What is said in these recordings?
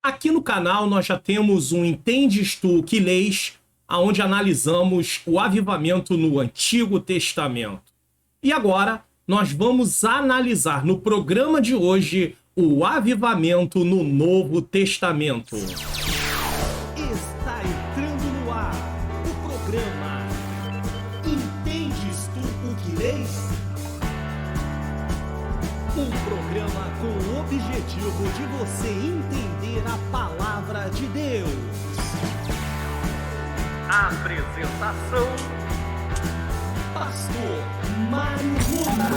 Aqui no canal nós já temos um Entendes Tu que Lês, onde analisamos o avivamento no Antigo Testamento. E agora nós vamos analisar no programa de hoje o avivamento no Novo Testamento. Está entrando no ar o programa Entendes Tu o que Lês? Um programa com o objetivo de você entender a palavra de Deus. Apresentação: Pastor Mário Luna.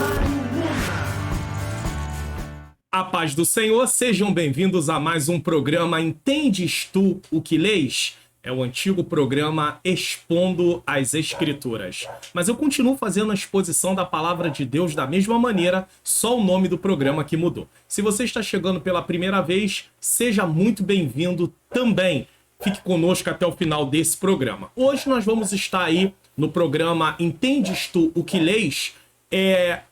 A paz do Senhor, sejam bem-vindos a mais um programa Entendes Tu o que Lês? É o antigo programa Expondo as Escrituras. Mas eu continuo fazendo a exposição da palavra de Deus da mesma maneira, só o nome do programa que mudou. Se você está chegando pela primeira vez, seja muito bem-vindo também. Fique conosco até o final desse programa. Hoje nós vamos estar aí no programa Entendes Tu o que Lês?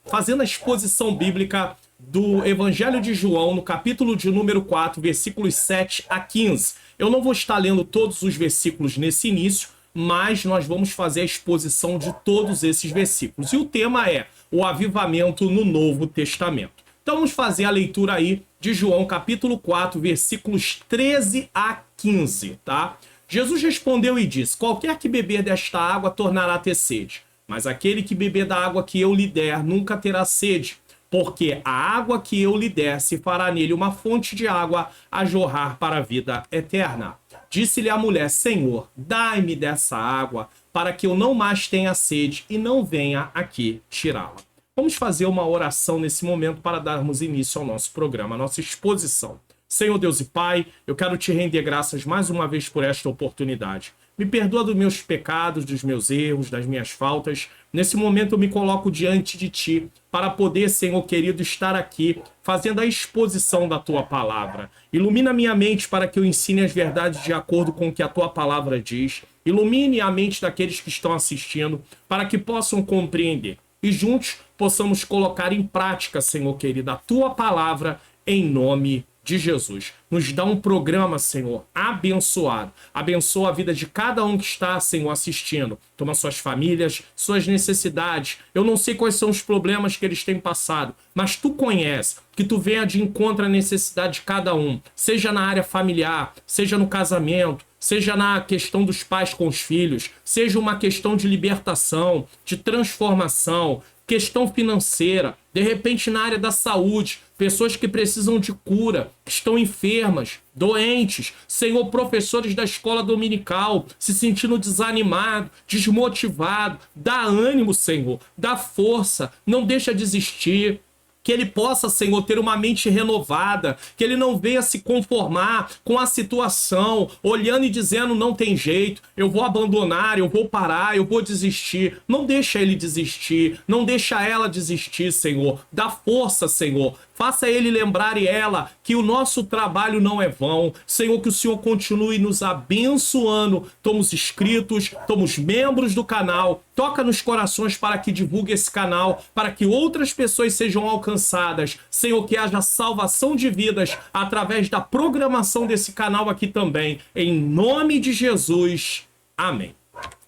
Fazendo a exposição bíblica do Evangelho de João, no capítulo de número 4, versículos 7 a 15. Eu não vou estar lendo todos os versículos nesse início, mas nós vamos fazer a exposição de todos esses versículos. E o tema é o avivamento no Novo Testamento. Então vamos fazer a leitura aí de João, capítulo 4, versículos 13 a 15, tá? Jesus respondeu e disse: qualquer que beber desta água tornará a ter sede, mas aquele que beber da água que eu lhe der nunca terá sede. Porque a água que eu lhe der se fará nele uma fonte de água a jorrar para a vida eterna. Disse-lhe a mulher: Senhor, dai-me dessa água, para que eu não mais tenha sede e não venha aqui tirá-la. Vamos fazer uma oração nesse momento para darmos início ao nosso programa, à nossa exposição. Senhor Deus e Pai, eu quero te render graças mais uma vez por esta oportunidade. Me perdoa dos meus pecados, dos meus erros, das minhas faltas. Nesse momento eu me coloco diante de Ti para poder, Senhor querido, estar aqui fazendo a exposição da Tua palavra. Ilumina minha mente para que eu ensine as verdades de acordo com o que a Tua palavra diz. Ilumine a mente daqueles que estão assistindo para que possam compreender. E juntos possamos colocar em prática, Senhor querido, a Tua palavra em nome de Jesus. Nos dá um programa, Senhor, abençoado. Abençoa a vida de cada um que está, Senhor, assistindo. Toma suas famílias, suas necessidades. Eu não sei quais são os problemas que eles têm passado, mas Tu conheces. Que Tu venha de encontro à necessidade de cada um. Seja na área familiar, seja no casamento, seja na questão dos pais com os filhos, seja uma questão de libertação, de transformação, questão financeira, de repente na área da saúde, pessoas que precisam de cura, que estão enfermas, doentes, Senhor, professores da escola dominical, se sentindo desanimado, desmotivado, dá ânimo, Senhor, dá força, não deixa desistir. Que ele possa, Senhor, ter uma mente renovada, que ele não venha se conformar com a situação, olhando e dizendo: não tem jeito, eu vou abandonar, eu vou parar, eu vou desistir. Não deixa ele desistir, não deixa ela desistir, Senhor. Dá força, Senhor. Faça ele lembrar e ela que o nosso trabalho não é vão. Senhor, que o Senhor continue nos abençoando. Estamos inscritos, somos membros do canal. Toca nos corações para que divulgue esse canal, para que outras pessoas sejam alcançadas. Senhor, que haja salvação de vidas através da programação desse canal aqui também. Em nome de Jesus. Amém.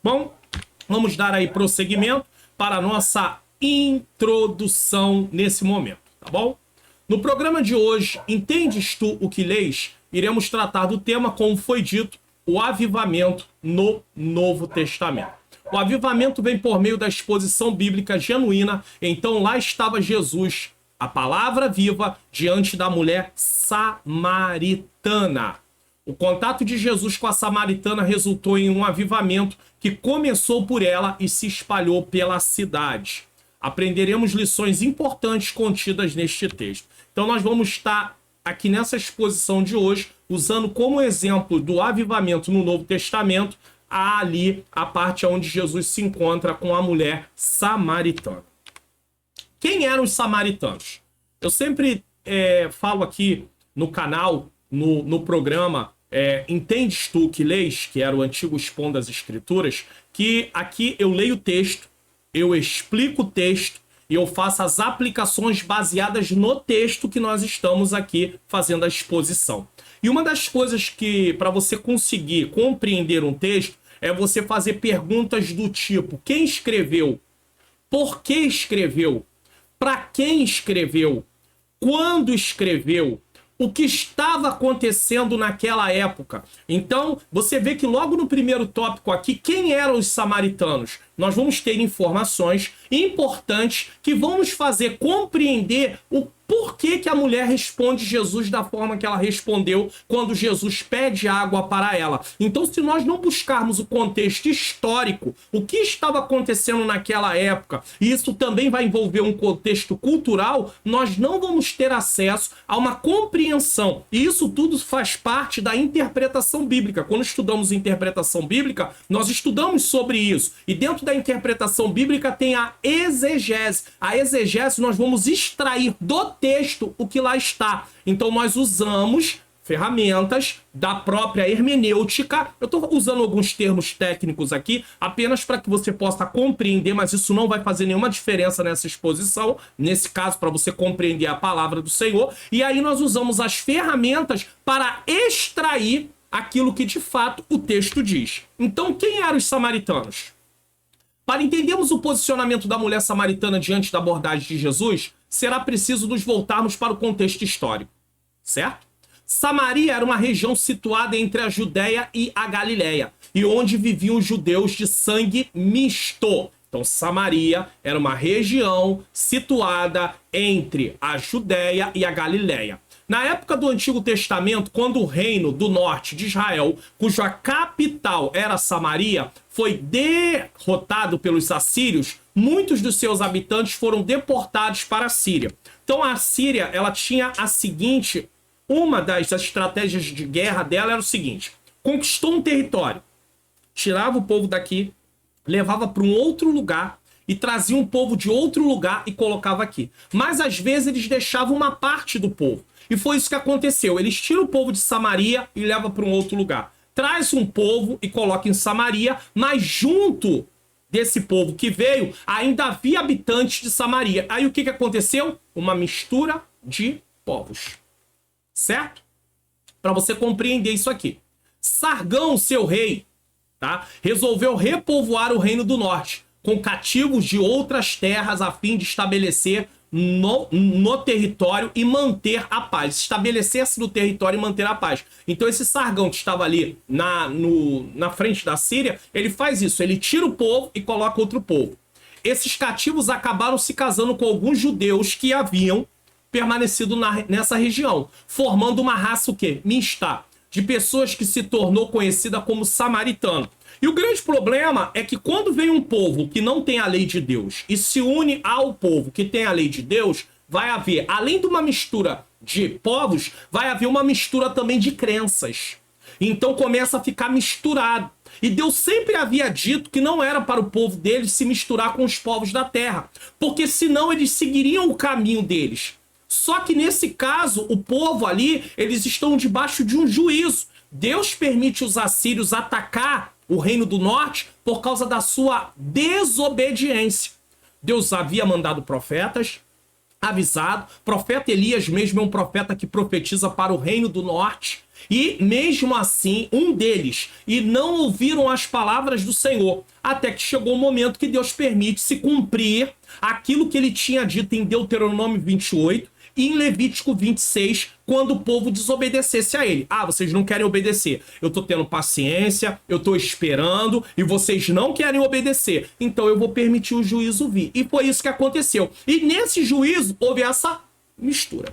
Bom, vamos dar aí prosseguimento para a nossa introdução nesse momento, tá bom? No programa de hoje, Entendes Tu o que Lês? Iremos tratar do tema, como foi dito, o avivamento no Novo Testamento. O avivamento vem por meio da exposição bíblica genuína. Então lá estava Jesus, a palavra viva, diante da mulher samaritana. O contato de Jesus com a samaritana resultou em um avivamento que começou por ela e se espalhou pela cidade. Aprenderemos lições importantes contidas neste texto. Então nós vamos estar aqui nessa exposição de hoje, usando como exemplo do avivamento no Novo Testamento, ali a parte onde Jesus se encontra com a mulher samaritana. Quem eram os samaritanos? Eu sempre falo aqui no canal, no programa Entendes Tu que Lês, que era o antigo Expondo as Escrituras, que aqui eu leio o texto, eu explico o texto e eu faço as aplicações baseadas no texto que nós estamos aqui fazendo a exposição. E uma das coisas que, para você conseguir compreender um texto, é você fazer perguntas do tipo: quem escreveu? Por que escreveu? Para quem escreveu? Quando escreveu? O que estava acontecendo naquela época? Então, você vê que logo no primeiro tópico aqui, quem eram os samaritanos? Nós vamos ter informações importantes que vão nos fazer compreender o porquê que a mulher responde Jesus da forma que ela respondeu quando Jesus pede água para ela. Então, se nós não buscarmos o contexto histórico, o que estava acontecendo naquela época, e isso também vai envolver um contexto cultural, nós não vamos ter acesso a uma compreensão. E isso tudo faz parte da interpretação bíblica. Quando estudamos interpretação bíblica, nós estudamos sobre isso. E dentro da interpretação bíblica tem a exegese. A exegese, nós vamos extrair do texto o que lá está. Então nós usamos ferramentas da própria hermenêutica. Eu estou usando alguns termos técnicos aqui apenas para que você possa compreender, mas isso não vai fazer nenhuma diferença nessa exposição, nesse caso, para você compreender a palavra do Senhor. E aí nós usamos as ferramentas para extrair aquilo que de fato o texto diz. Então, quem eram os samaritanos? Para entendermos o posicionamento da mulher samaritana diante da abordagem de Jesus, será preciso nos voltarmos para o contexto histórico, certo? Samaria era uma região situada entre a Judéia e a Galiléia, e onde viviam os judeus de sangue misto. Então, Samaria era uma região situada entre a Judéia e a Galiléia. Na época do Antigo Testamento, quando o reino do norte de Israel, cuja capital era Samaria, foi derrotado pelos assírios, muitos dos seus habitantes foram deportados para a Síria. Então a Síria, ela tinha a seguinte, uma das estratégias de guerra dela era o seguinte: conquistou um território, tirava o povo daqui, levava para um outro lugar e trazia um povo de outro lugar e colocava aqui. Mas às vezes eles deixavam uma parte do povo. E foi isso que aconteceu. Eles tiram o povo de Samaria e levam para um outro lugar. Traz um povo e coloca em Samaria, mas junto desse povo que veio, ainda havia habitantes de Samaria. Aí o que aconteceu? Uma mistura de povos. Certo? Para você compreender isso aqui. Sargão, seu rei, tá, resolveu repovoar o reino do norte, com cativos de outras terras a fim de estabelecer no território e manter a paz. Estabelecer-se no território e manter a paz. Então esse Sargão que estava ali na frente da Síria, ele faz isso, ele tira o povo e coloca outro povo. Esses cativos acabaram se casando com alguns judeus que haviam permanecido nessa região, formando uma raça o quê? Mista, de pessoas que se tornou conhecida como samaritano. E o grande problema é que quando vem um povo que não tem a lei de Deus e se une ao povo que tem a lei de Deus, vai haver, além de uma mistura de povos, vai haver uma mistura também de crenças. Então começa a ficar misturado. E Deus sempre havia dito que não era para o povo deles se misturar com os povos da terra, porque senão eles seguiriam o caminho deles. Só que nesse caso, o povo ali, eles estão debaixo de um juízo. Deus permite os assírios atacar o reino do norte por causa da sua desobediência. Deus havia mandado profetas, avisado. Profeta Elias mesmo é um profeta que profetiza para o reino do norte. E mesmo assim, um deles, e não ouviram as palavras do Senhor, até que chegou o momento que Deus permite se cumprir aquilo que ele tinha dito em Deuteronômio 28 e em Levítico 26, quando o povo desobedecesse a ele. Ah, vocês não querem obedecer. Eu tô tendo paciência, eu tô esperando, e vocês não querem obedecer. Então eu vou permitir o juízo vir. E foi isso que aconteceu. E nesse juízo houve essa mistura.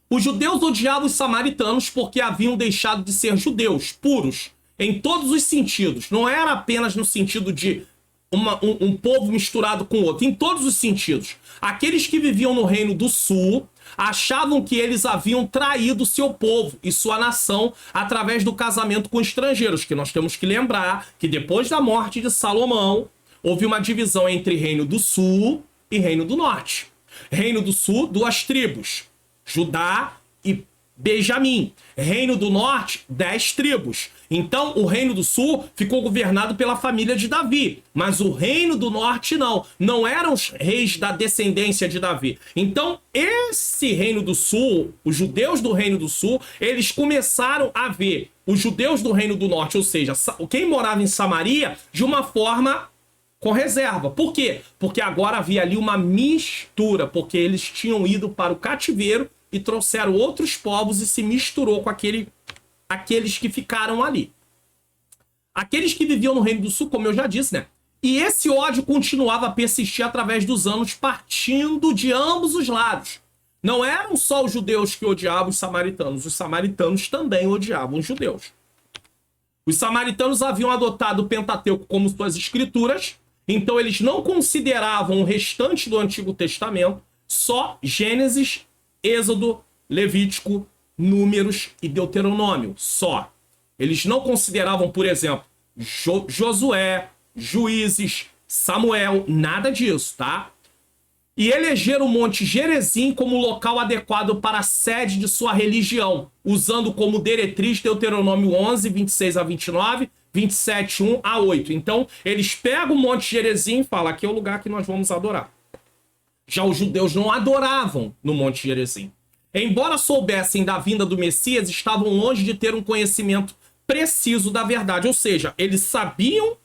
Os judeus odiavam os samaritanos porque haviam deixado de ser judeus, puros, em todos os sentidos. Não era apenas no sentido de um povo misturado com outro, em todos os sentidos. Aqueles que viviam no Reino do Sul achavam que eles haviam traído seu povo e sua nação através do casamento com estrangeiros, que nós temos que lembrar que depois da morte de Salomão, houve uma divisão entre Reino do Sul e Reino do Norte. Reino do Sul, 2 tribos, Judá e Benjamim. Reino do Norte, 10 tribos. Então, o Reino do Sul ficou governado pela família de Davi. Mas o Reino do Norte não. Não eram os reis da descendência de Davi. Então, esse Reino do Sul, os judeus do Reino do Sul, eles começaram a ver os judeus do Reino do Norte, ou seja, quem morava em Samaria, de uma forma com reserva. Por quê? Porque agora havia ali uma mistura, porque eles tinham ido para o cativeiro e trouxeram outros povos e se misturou com aqueles que ficaram ali. Aqueles que viviam no Reino do Sul, como eu já disse, né? E esse ódio continuava a persistir através dos anos, partindo de ambos os lados. Não eram só os judeus que odiavam os samaritanos também odiavam os judeus. Os samaritanos haviam adotado o Pentateuco como suas escrituras, então eles não consideravam o restante do Antigo Testamento, só Gênesis, Êxodo, Levítico, Números e Deuteronômio, só. Eles não consideravam, por exemplo, Josué, Juízes, Samuel, nada disso, tá? E elegeram o Monte Gerizim como local adequado para a sede de sua religião, usando como diretriz Deuteronômio 11, 26 a 29, 27, 1 a 8. Então, eles pegam o Monte Gerizim e falam, aqui é o lugar que nós vamos adorar. Já os judeus não adoravam no Monte Gerizim. Embora soubessem da vinda do Messias, estavam longe de ter um conhecimento preciso da verdade. Ou seja, eles sabiam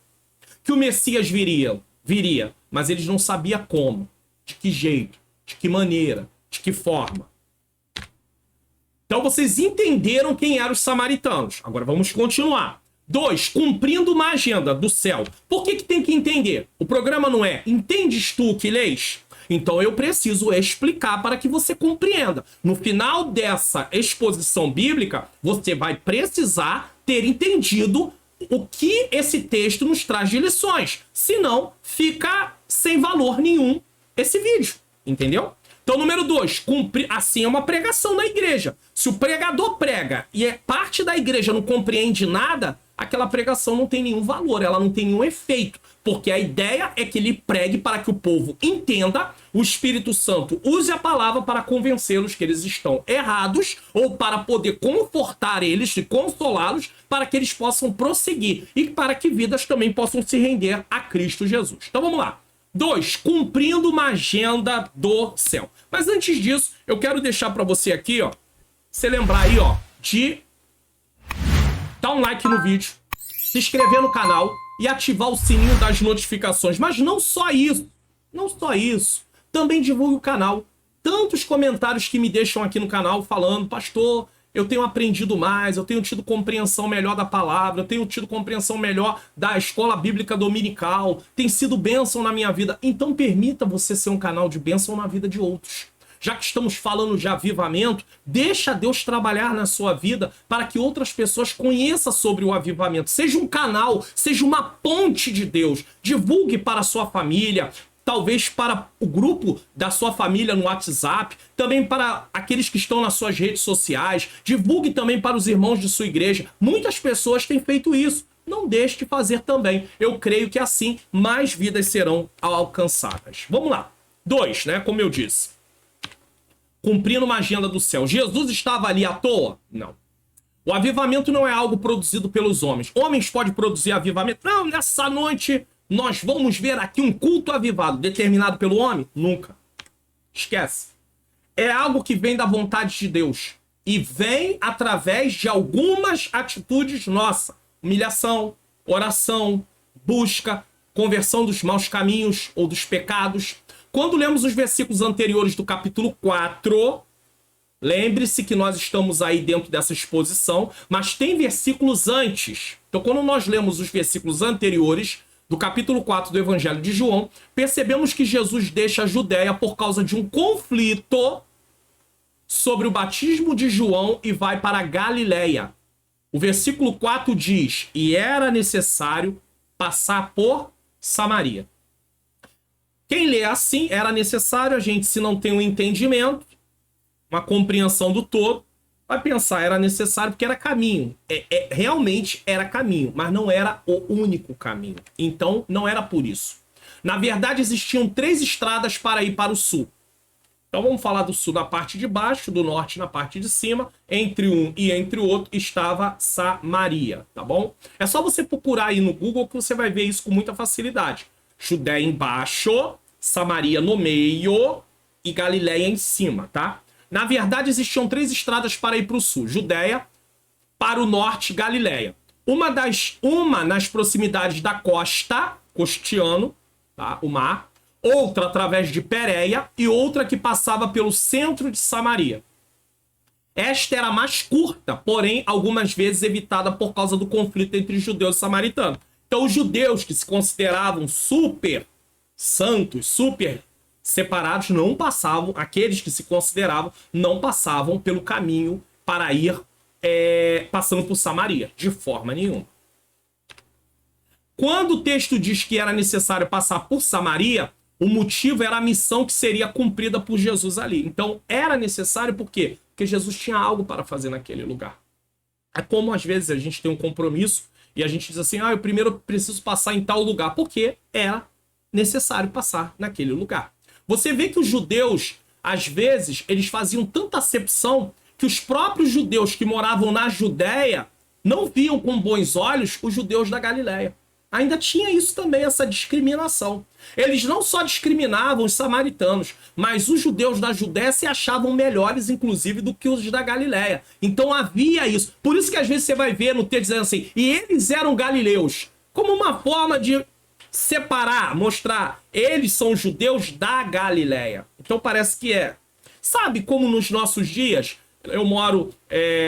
que o Messias viria, mas eles não sabiam como, de que jeito, de que maneira, de que forma. Então vocês entenderam quem eram os samaritanos. Agora vamos continuar. 2. Cumprindo uma agenda do céu. Por que tem que entender? O programa não é entendes tu o que lês? Então eu preciso explicar para que você compreenda. No final dessa exposição bíblica, você vai precisar ter entendido o que esse texto nos traz de lições. Senão, fica sem valor nenhum esse vídeo. Entendeu? Então, número 2, cumprir. Assim é uma pregação na igreja. Se o pregador prega e parte da igreja não compreende nada, aquela pregação não tem nenhum valor, ela não tem nenhum efeito. Porque a ideia é que ele pregue para que o povo entenda, o Espírito Santo use a palavra para convencê-los que eles estão errados ou para poder confortar eles e consolá-los para que eles possam prosseguir e para que vidas também possam se render a Cristo Jesus. Então vamos lá. 2. Cumprindo uma agenda do céu. Mas antes disso, eu quero deixar para você aqui, ó, você lembrar aí, ó, de dar um like no vídeo, se inscrever no canal e ativar o sininho das notificações. Mas não só isso. Não só isso. Também divulgue o canal. Tantos comentários que me deixam aqui no canal falando, pastor, eu tenho aprendido mais, eu tenho tido compreensão melhor da palavra, eu tenho tido compreensão melhor da escola bíblica dominical, tem sido bênção na minha vida. Então permita você ser um canal de bênção na vida de outros. Já que estamos falando de avivamento, deixa Deus trabalhar na sua vida para que outras pessoas conheçam sobre o avivamento. Seja um canal, seja uma ponte de Deus. Divulgue para a sua família, talvez para o grupo da sua família no WhatsApp, também para aqueles que estão nas suas redes sociais. Divulgue também para os irmãos de sua igreja. Muitas pessoas têm feito isso. Não deixe de fazer também. Eu creio que assim mais vidas serão alcançadas. Vamos lá. 2, né? Como eu disse. Cumprindo uma agenda do céu. Jesus estava ali à toa? Não. O avivamento não é algo produzido pelos homens. Homens podem produzir avivamento? Não, nessa noite nós vamos ver aqui um culto avivado determinado pelo homem? Nunca. Esquece. É algo que vem da vontade de Deus. E vem através de algumas atitudes nossas. Humilhação, oração, busca, conversão dos maus caminhos ou dos pecados. Quando lemos os versículos anteriores do capítulo 4, lembre-se que nós estamos aí dentro dessa exposição, mas tem versículos antes. Então, quando nós lemos os versículos anteriores do capítulo 4 do Evangelho de João, percebemos que Jesus deixa a Judéia por causa de um conflito sobre o batismo de João e vai para a Galileia. O versículo 4 diz, e era necessário passar por Samaria. Quem lê assim, era necessário, a gente, se não tem um entendimento, uma compreensão do todo, vai pensar, era necessário porque era caminho. Realmente era caminho, mas não era o único caminho. Então, não era por isso. Na verdade, existiam 3 estradas para ir para o sul. Então vamos falar do sul na parte de baixo, do norte na parte de cima. Entre um e entre o outro estava Samaria, tá bom? É só você procurar aí no Google que você vai ver isso com muita facilidade. Judéia embaixo, Samaria no meio e Galiléia em cima, tá? Na verdade, existiam 3 estradas para ir para o sul. Judéia, para o norte, Galiléia. Uma nas proximidades da costa, costiano, tá? O mar. Outra através de Pérea e outra que passava pelo centro de Samaria. Esta era mais curta, porém, algumas vezes evitada por causa do conflito entre judeus e samaritanos. Então, os judeus que se consideravam super santos, super separados, não passavam, aqueles que se consideravam, não passavam pelo caminho para ir passando por Samaria, de forma nenhuma. Quando o texto diz que era necessário passar por Samaria, o motivo era a missão que seria cumprida por Jesus ali. Então, era necessário por quê? Porque Jesus tinha algo para fazer naquele lugar. É como, às vezes, a gente tem um compromisso e a gente diz assim, eu primeiro preciso passar em tal lugar, porque era necessário passar naquele lugar. Você vê que os judeus, às vezes, eles faziam tanta acepção que os próprios judeus que moravam na Judéia não viam com bons olhos os judeus da Galiléia. Ainda tinha isso também, essa discriminação. Eles não só discriminavam os samaritanos, mas os judeus da Judéia se achavam melhores, inclusive, do que os da Galiléia. Então havia isso. Por isso que às vezes você vai ver no texto dizendo assim, e eles eram galileus, como uma forma de separar, mostrar, eles são judeus da Galiléia. Então parece que é. Sabe como nos nossos dias, eu moro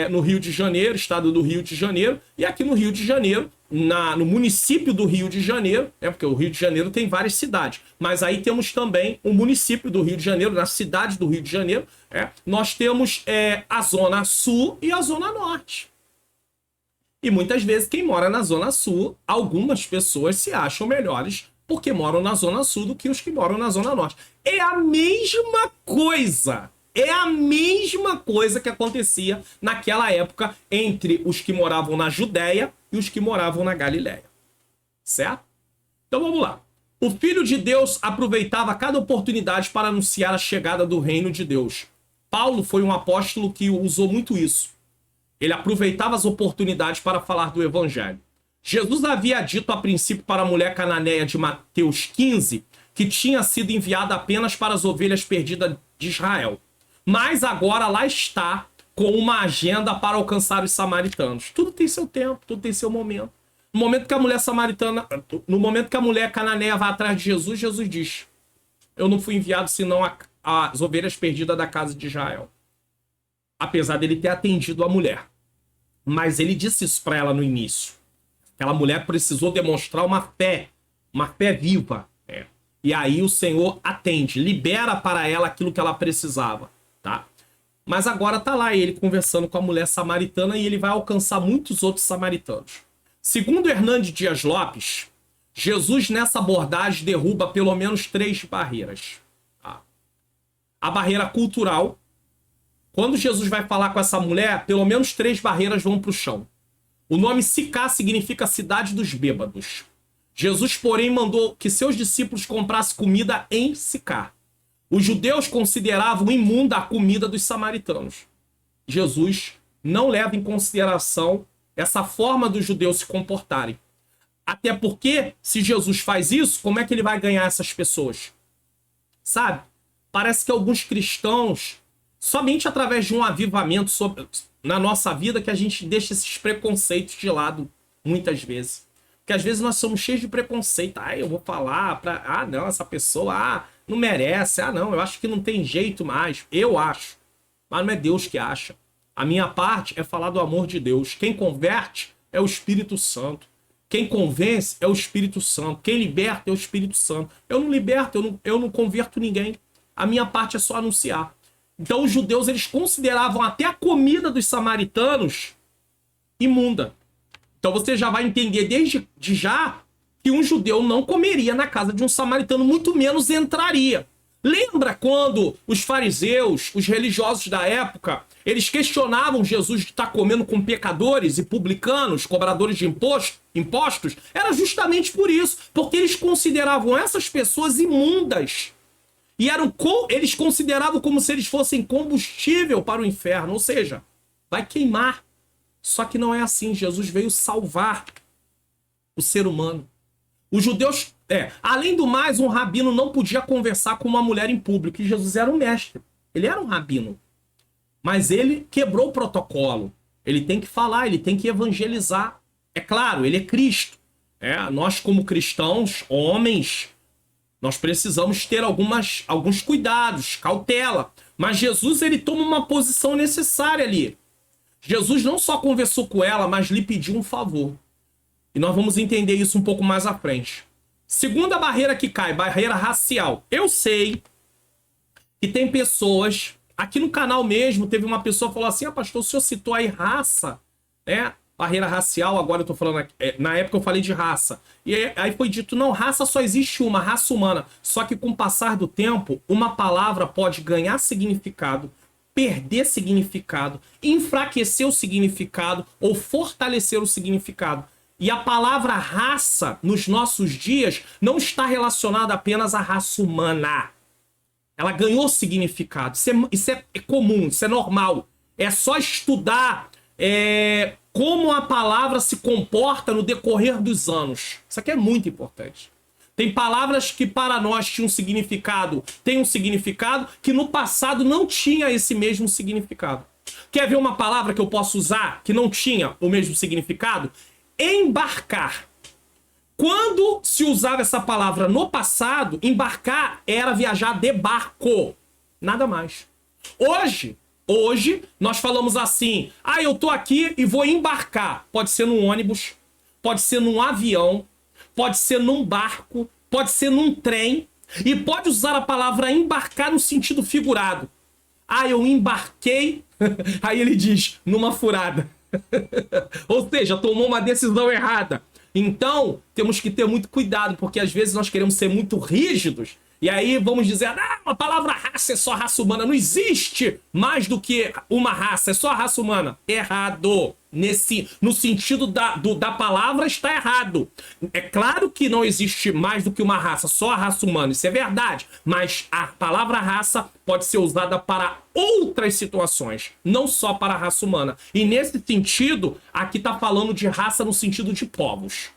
no Rio de Janeiro, estado do Rio de Janeiro, e aqui no Rio de Janeiro, no município do Rio de Janeiro, porque o Rio de Janeiro tem várias cidades, mas aí temos também o município do Rio de Janeiro, na cidade do Rio de Janeiro, nós temos a Zona Sul e a Zona Norte. E muitas vezes quem mora na Zona Sul, algumas pessoas se acham melhores porque moram na Zona Sul do que os que moram na Zona Norte. É a mesma coisa. É a mesma coisa que acontecia naquela época entre os que moravam na Judéia e os que moravam na Galiléia. Certo? Então vamos lá. O Filho de Deus aproveitava cada oportunidade para anunciar a chegada do reino de Deus. Paulo foi um apóstolo que usou muito isso. Ele aproveitava as oportunidades para falar do evangelho. Jesus havia dito a princípio para a mulher cananeia de Mateus 15 que tinha sido enviada apenas para as ovelhas perdidas de Israel. Mas agora lá está com uma agenda para alcançar os samaritanos. Tudo tem seu tempo, tudo tem seu momento. No momento que a mulher samaritana, no momento que a mulher cananeia vai atrás de Jesus, Jesus diz: eu não fui enviado senão as ovelhas perdidas da casa de Israel. Apesar dele ter atendido a mulher. Mas ele disse isso para ela no início. Aquela mulher precisou demonstrar uma fé viva. E aí o Senhor atende, libera para ela aquilo que ela precisava. Tá? Mas agora tá lá ele conversando com a mulher samaritana e ele vai alcançar muitos outros samaritanos. Segundo Hernandes Dias Lopes, Jesus nessa abordagem derruba pelo menos 3 barreiras. Tá? A barreira cultural. Quando Jesus vai falar com essa mulher, pelo menos 3 barreiras vão para o chão. O nome Sicá significa cidade dos bêbados. Jesus, porém, mandou que seus discípulos comprassem comida em Sicá. Os judeus consideravam imunda a comida dos samaritanos. Jesus não leva em consideração essa forma dos judeus se comportarem. Até porque, se Jesus faz isso, como é que ele vai ganhar essas pessoas? Sabe? Parece que alguns cristãos, somente através de um avivamento na nossa vida, que a gente deixa esses preconceitos de lado, muitas vezes. Porque às vezes nós somos cheios de preconceito. Eu vou falar pra... não, essa pessoa... não merece. Não, eu acho que não tem jeito mais. Eu acho. Mas não é Deus que acha. A minha parte é falar do amor de Deus. Quem converte é o Espírito Santo. Quem convence é o Espírito Santo. Quem liberta é o Espírito Santo. Eu não liberto, eu não converto ninguém. A minha parte é só anunciar. Então os judeus, eles consideravam até a comida dos samaritanos imunda. Então você já vai entender desde já que um judeu não comeria na casa de um samaritano, muito menos entraria. Lembra quando os fariseus, os religiosos da época, eles questionavam Jesus de estar comendo com pecadores e publicanos, cobradores de impostos? Era justamente por isso, porque eles consideravam essas pessoas imundas. E eles consideravam como se eles fossem combustível para o inferno, ou seja, vai queimar. Só que não é assim. Jesus veio salvar o ser humano. Os judeus, além do mais, um rabino não podia conversar com uma mulher em público. E Jesus era um mestre. Ele era um rabino. Mas ele quebrou o protocolo. Ele tem que falar, ele tem que evangelizar. É claro, ele é Cristo. Nós, como cristãos, homens, nós precisamos ter alguns cuidados, cautela. Mas Jesus, ele toma uma posição necessária ali. Jesus não só conversou com ela, mas lhe pediu um favor. E nós vamos entender isso um pouco mais à frente. Segunda barreira que cai, barreira racial. Eu sei que tem pessoas... Aqui no canal mesmo, teve uma pessoa que falou assim, pastor, o senhor citou aí raça, né? Barreira racial, agora eu tô falando aqui, na época eu falei de raça. E aí foi dito, não, raça só existe uma, raça humana. Só que com o passar do tempo, uma palavra pode ganhar significado, perder significado, enfraquecer o significado ou fortalecer o significado. E a palavra raça, nos nossos dias, não está relacionada apenas à raça humana. Ela ganhou significado. Isso é comum, isso é normal. É só estudar como a palavra se comporta no decorrer dos anos. Isso aqui é muito importante. Tem palavras que para nós tinham um significado que no passado não tinha esse mesmo significado. Quer ver uma palavra que eu posso usar que não tinha o mesmo significado? Embarcar. Quando se usava essa palavra no passado, embarcar era viajar de barco. Nada mais. Hoje, nós falamos assim, eu tô aqui e vou embarcar. Pode ser num ônibus, pode ser num avião, pode ser num barco, pode ser num trem, e pode usar a palavra embarcar no sentido figurado. Eu embarquei, aí ele diz, numa furada. Ou seja, tomou uma decisão errada. Então, temos que ter muito cuidado, porque às vezes nós queremos ser muito rígidos, e aí vamos dizer, a palavra raça é só raça humana, não existe mais do que uma raça, é só a raça humana. Errado. No sentido da palavra está errado. É claro que não existe mais do que uma raça, só a raça humana, isso é verdade, mas a palavra raça pode ser usada para outras situações, não só para a raça humana. E nesse sentido, aqui está falando de raça no sentido de povos,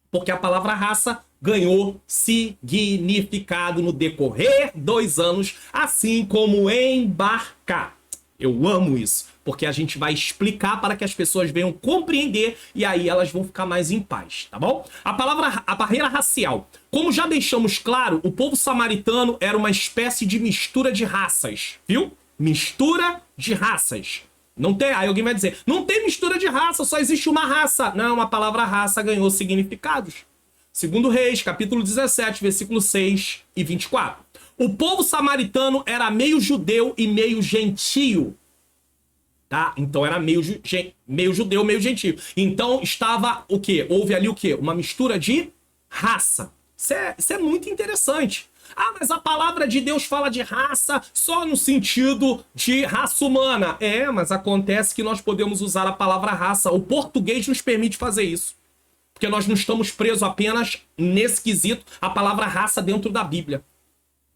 porque a palavra raça ganhou significado no decorrer dos anos, assim como embarcar. Eu amo isso, porque a gente vai explicar para que as pessoas venham compreender e aí elas vão ficar mais em paz, tá bom? A barreira racial. Como já deixamos claro, o povo samaritano era uma espécie de mistura de raças, viu? Mistura de raças. Não tem, aí alguém vai dizer, não tem mistura de raça, só existe uma raça. Não, a palavra raça ganhou significados. Segundo Reis, capítulo 17, versículo 6 e 24. O povo samaritano era meio judeu e meio gentio. Tá? Então era meio judeu, meio gentio. Então estava o quê? Houve ali o quê? Uma mistura de raça. Isso é muito interessante. Mas a palavra de Deus fala de raça só no sentido de raça humana. Mas acontece que nós podemos usar a palavra raça. O português nos permite fazer isso. Porque nós não estamos presos apenas nesse quesito, a palavra raça dentro da Bíblia.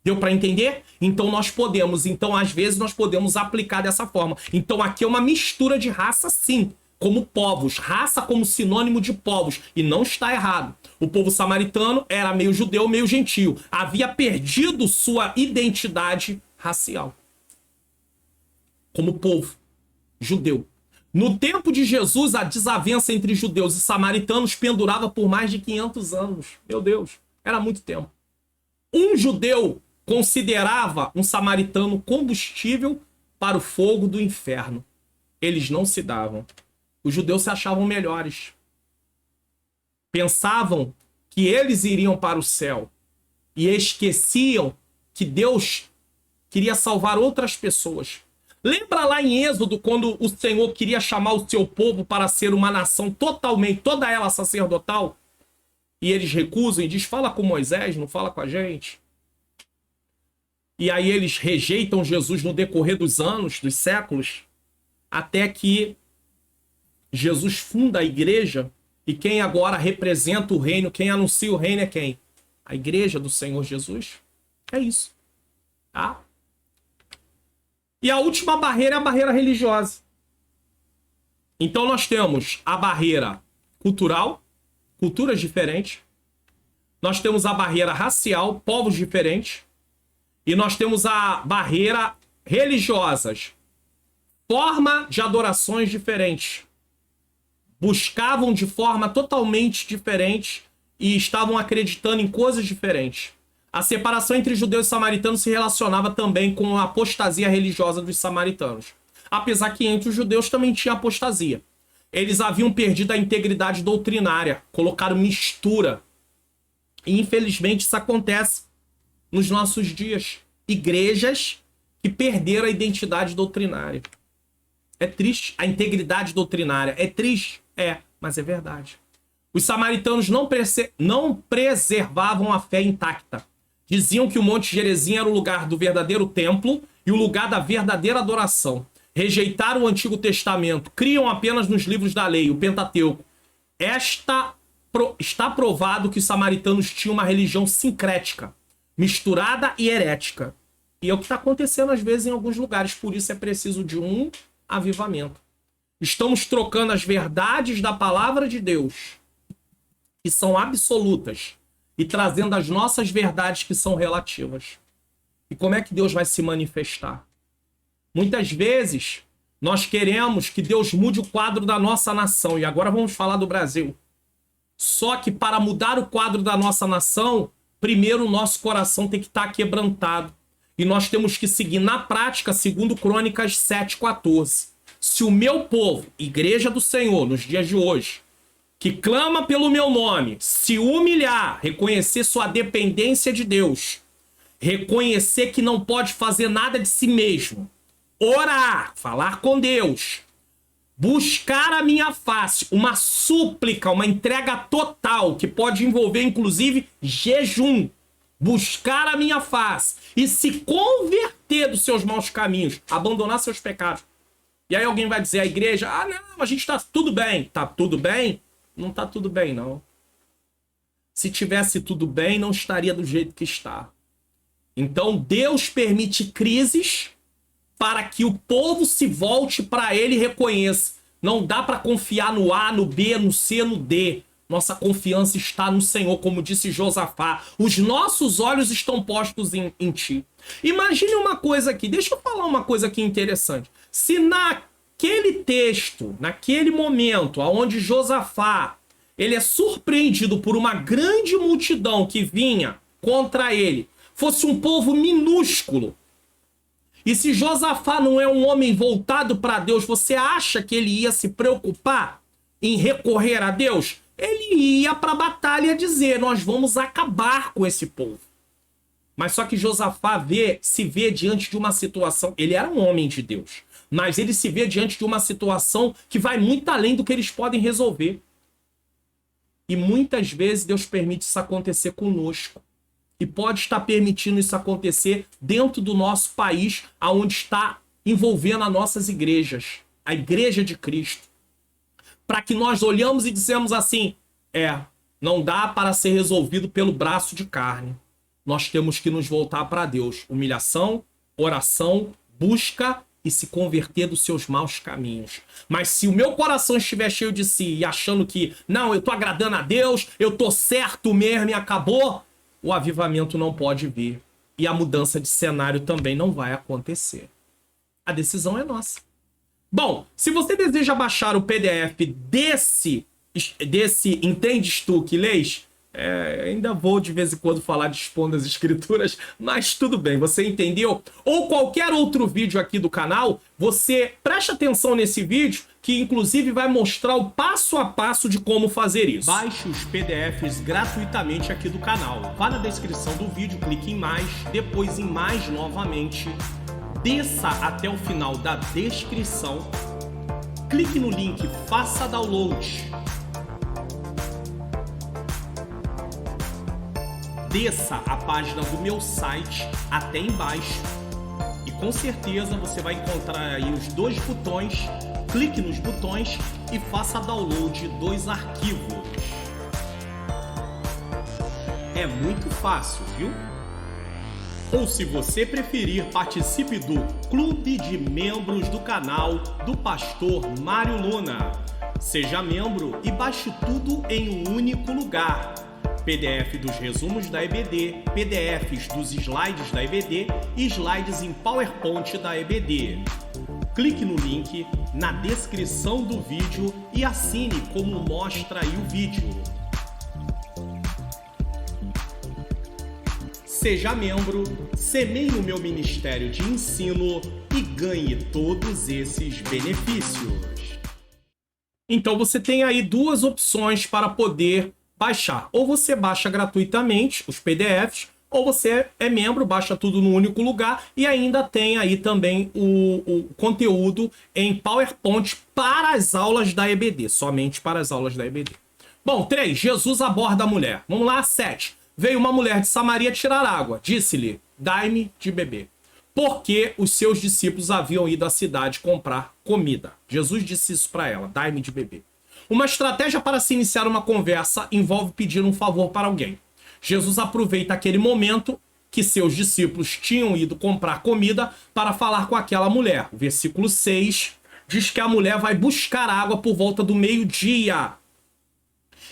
Deu para entender? Então nós podemos, às vezes nós podemos aplicar dessa forma. Então aqui é uma mistura de raça sim, como povos, raça como sinônimo de povos, e não está errado. O povo samaritano era meio judeu, meio gentio, havia perdido sua identidade racial. Como povo judeu. No tempo de Jesus, a desavença entre judeus e samaritanos pendurava por mais de 500 anos. Meu Deus, era muito tempo. Um judeu considerava um samaritano combustível para o fogo do inferno. Eles não se davam. Os judeus se achavam melhores. Pensavam que eles iriam para o céu e esqueciam que Deus queria salvar outras pessoas. Lembra lá em Êxodo, quando o Senhor queria chamar o seu povo para ser uma nação totalmente, toda ela sacerdotal? E eles recusam e diz, fala com Moisés, não fala com a gente. E aí eles rejeitam Jesus no decorrer dos anos, dos séculos, até que Jesus funda a igreja, e quem agora representa o reino, quem anuncia o reino é quem? A igreja do Senhor Jesus. É isso. tá? E a última barreira é a barreira religiosa. Então nós temos a barreira cultural, culturas diferentes. Nós temos a barreira racial, povos diferentes. E nós temos a barreira religiosas, forma de adorações diferentes. Buscavam de forma totalmente diferente e estavam acreditando em coisas diferentes. A separação entre judeus e samaritanos se relacionava também com a apostasia religiosa dos samaritanos. Apesar que entre os judeus também tinha apostasia. Eles haviam perdido a integridade doutrinária, colocaram mistura. E infelizmente isso acontece nos nossos dias. Igrejas que perderam a identidade doutrinária. É triste. A integridade doutrinária é triste? É, mas é verdade. Os samaritanos não preservavam a fé intacta. Diziam que o Monte Gerizim era o lugar do verdadeiro templo e o lugar da verdadeira adoração. Rejeitaram o Antigo Testamento, criam apenas nos livros da lei, o Pentateuco. Está provado que os samaritanos tinham uma religião sincrética, misturada e herética. E é o que está acontecendo às vezes em alguns lugares, por isso é preciso de um avivamento. Estamos trocando as verdades da palavra de Deus, que são absolutas, e trazendo as nossas verdades que são relativas. E como é que Deus vai se manifestar? Muitas vezes nós queremos que Deus mude o quadro da nossa nação, e agora vamos falar do Brasil. Só que para mudar o quadro da nossa nação, primeiro o nosso coração tem que estar quebrantado. E nós temos que seguir na prática, segundo Crônicas 7:14. Se o meu povo, Igreja do Senhor, nos dias de hoje, que clama pelo meu nome, se humilhar, reconhecer sua dependência de Deus, reconhecer que não pode fazer nada de si mesmo, orar, falar com Deus, buscar a minha face, uma súplica, uma entrega total, que pode envolver inclusive jejum, buscar a minha face e se converter dos seus maus caminhos, abandonar seus pecados. E aí alguém vai dizer à igreja, não, a gente tá tudo bem. Tá tudo bem? Não tá tudo bem, não. Se tivesse tudo bem, não estaria do jeito que está. Então Deus permite crises para que o povo se volte para ele e reconheça. Não dá para confiar no A, no B, no C, no D. Nossa confiança está no Senhor, como disse Josafá. Os nossos olhos estão postos em ti. Imagine uma coisa aqui. Deixa eu falar uma coisa aqui interessante. Se naquele texto, naquele momento, onde Josafá, ele é surpreendido por uma grande multidão que vinha contra ele, fosse um povo minúsculo, e se Josafá não é um homem voltado para Deus, você acha que ele ia se preocupar em recorrer a Deus? Ele ia para a batalha dizer, nós vamos acabar com esse povo. Mas só que Josafá se vê diante de uma situação, ele era um homem de Deus, mas ele se vê diante de uma situação que vai muito além do que eles podem resolver. E muitas vezes Deus permite isso acontecer conosco. E pode estar permitindo isso acontecer dentro do nosso país, aonde está envolvendo as nossas igrejas, a Igreja de Cristo. Para que nós olhamos e dizemos assim, não dá para ser resolvido pelo braço de carne. Nós temos que nos voltar para Deus. Humilhação, oração, busca e se converter dos seus maus caminhos. Mas se o meu coração estiver cheio de si e achando que, não, eu estou agradando a Deus, eu estou certo mesmo e acabou, o avivamento não pode vir. E a mudança de cenário também não vai acontecer. A decisão é nossa. Bom, se você deseja baixar o PDF desse Entendes Tu que Lês, ainda vou de vez em quando falar de Expondo as Escrituras, mas tudo bem, você entendeu? Ou qualquer outro vídeo aqui do canal, você preste atenção nesse vídeo, que inclusive vai mostrar o passo a passo de como fazer isso. Baixe os PDFs gratuitamente aqui do canal. Vá na descrição do vídeo, clique em mais, depois em mais novamente, desça até o final da descrição, clique no link, faça download, desça a página do meu site até embaixo e com certeza você vai encontrar aí os dois botões, clique nos botões e faça download dos arquivos. É muito fácil, viu? Ou, se você preferir, participe do Clube de Membros do canal do Pastor Mário Luna. Seja membro e baixe tudo em um único lugar. PDF dos resumos da EBD, PDFs dos slides da EBD e slides em PowerPoint da EBD. Clique no link na descrição do vídeo e assine como mostra aí o vídeo. Seja membro, semeie o meu ministério de ensino e ganhe todos esses benefícios. Então você tem aí duas opções para poder baixar. Ou você baixa gratuitamente os PDFs, ou você é membro, baixa tudo no único lugar e ainda tem aí também o conteúdo em PowerPoint para as aulas da EBD, somente para as aulas da EBD. Bom, 3. Jesus aborda a mulher. Vamos lá, 7. Veio uma mulher de Samaria tirar água. Disse-lhe, dai-me de beber. Porque os seus discípulos haviam ido à cidade comprar comida. Jesus disse isso para ela, dai-me de beber. Uma estratégia para se iniciar uma conversa envolve pedir um favor para alguém. Jesus aproveita aquele momento que seus discípulos tinham ido comprar comida para falar com aquela mulher. O versículo 6 diz que a mulher vai buscar água por volta do meio-dia.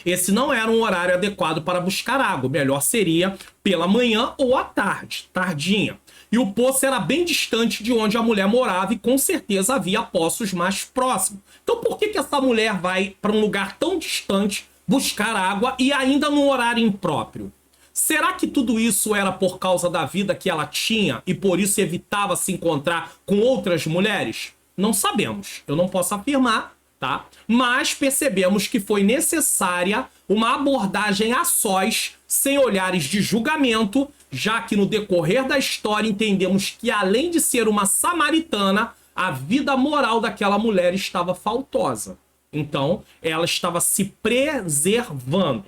Esse não era um horário adequado para buscar água. O melhor seria pela manhã ou à tarde, tardinha. E o poço era bem distante de onde a mulher morava e com certeza havia poços mais próximos. Então por que essa mulher vai para um lugar tão distante buscar água e ainda num horário impróprio? Será que tudo isso era por causa da vida que ela tinha e por isso evitava se encontrar com outras mulheres? Não sabemos. Eu não posso afirmar, tá? Mas percebemos que foi necessária uma abordagem a sós, sem olhares de julgamento, já que no decorrer da história entendemos que, além de ser uma samaritana, a vida moral daquela mulher estava faltosa. Então, ela estava se preservando.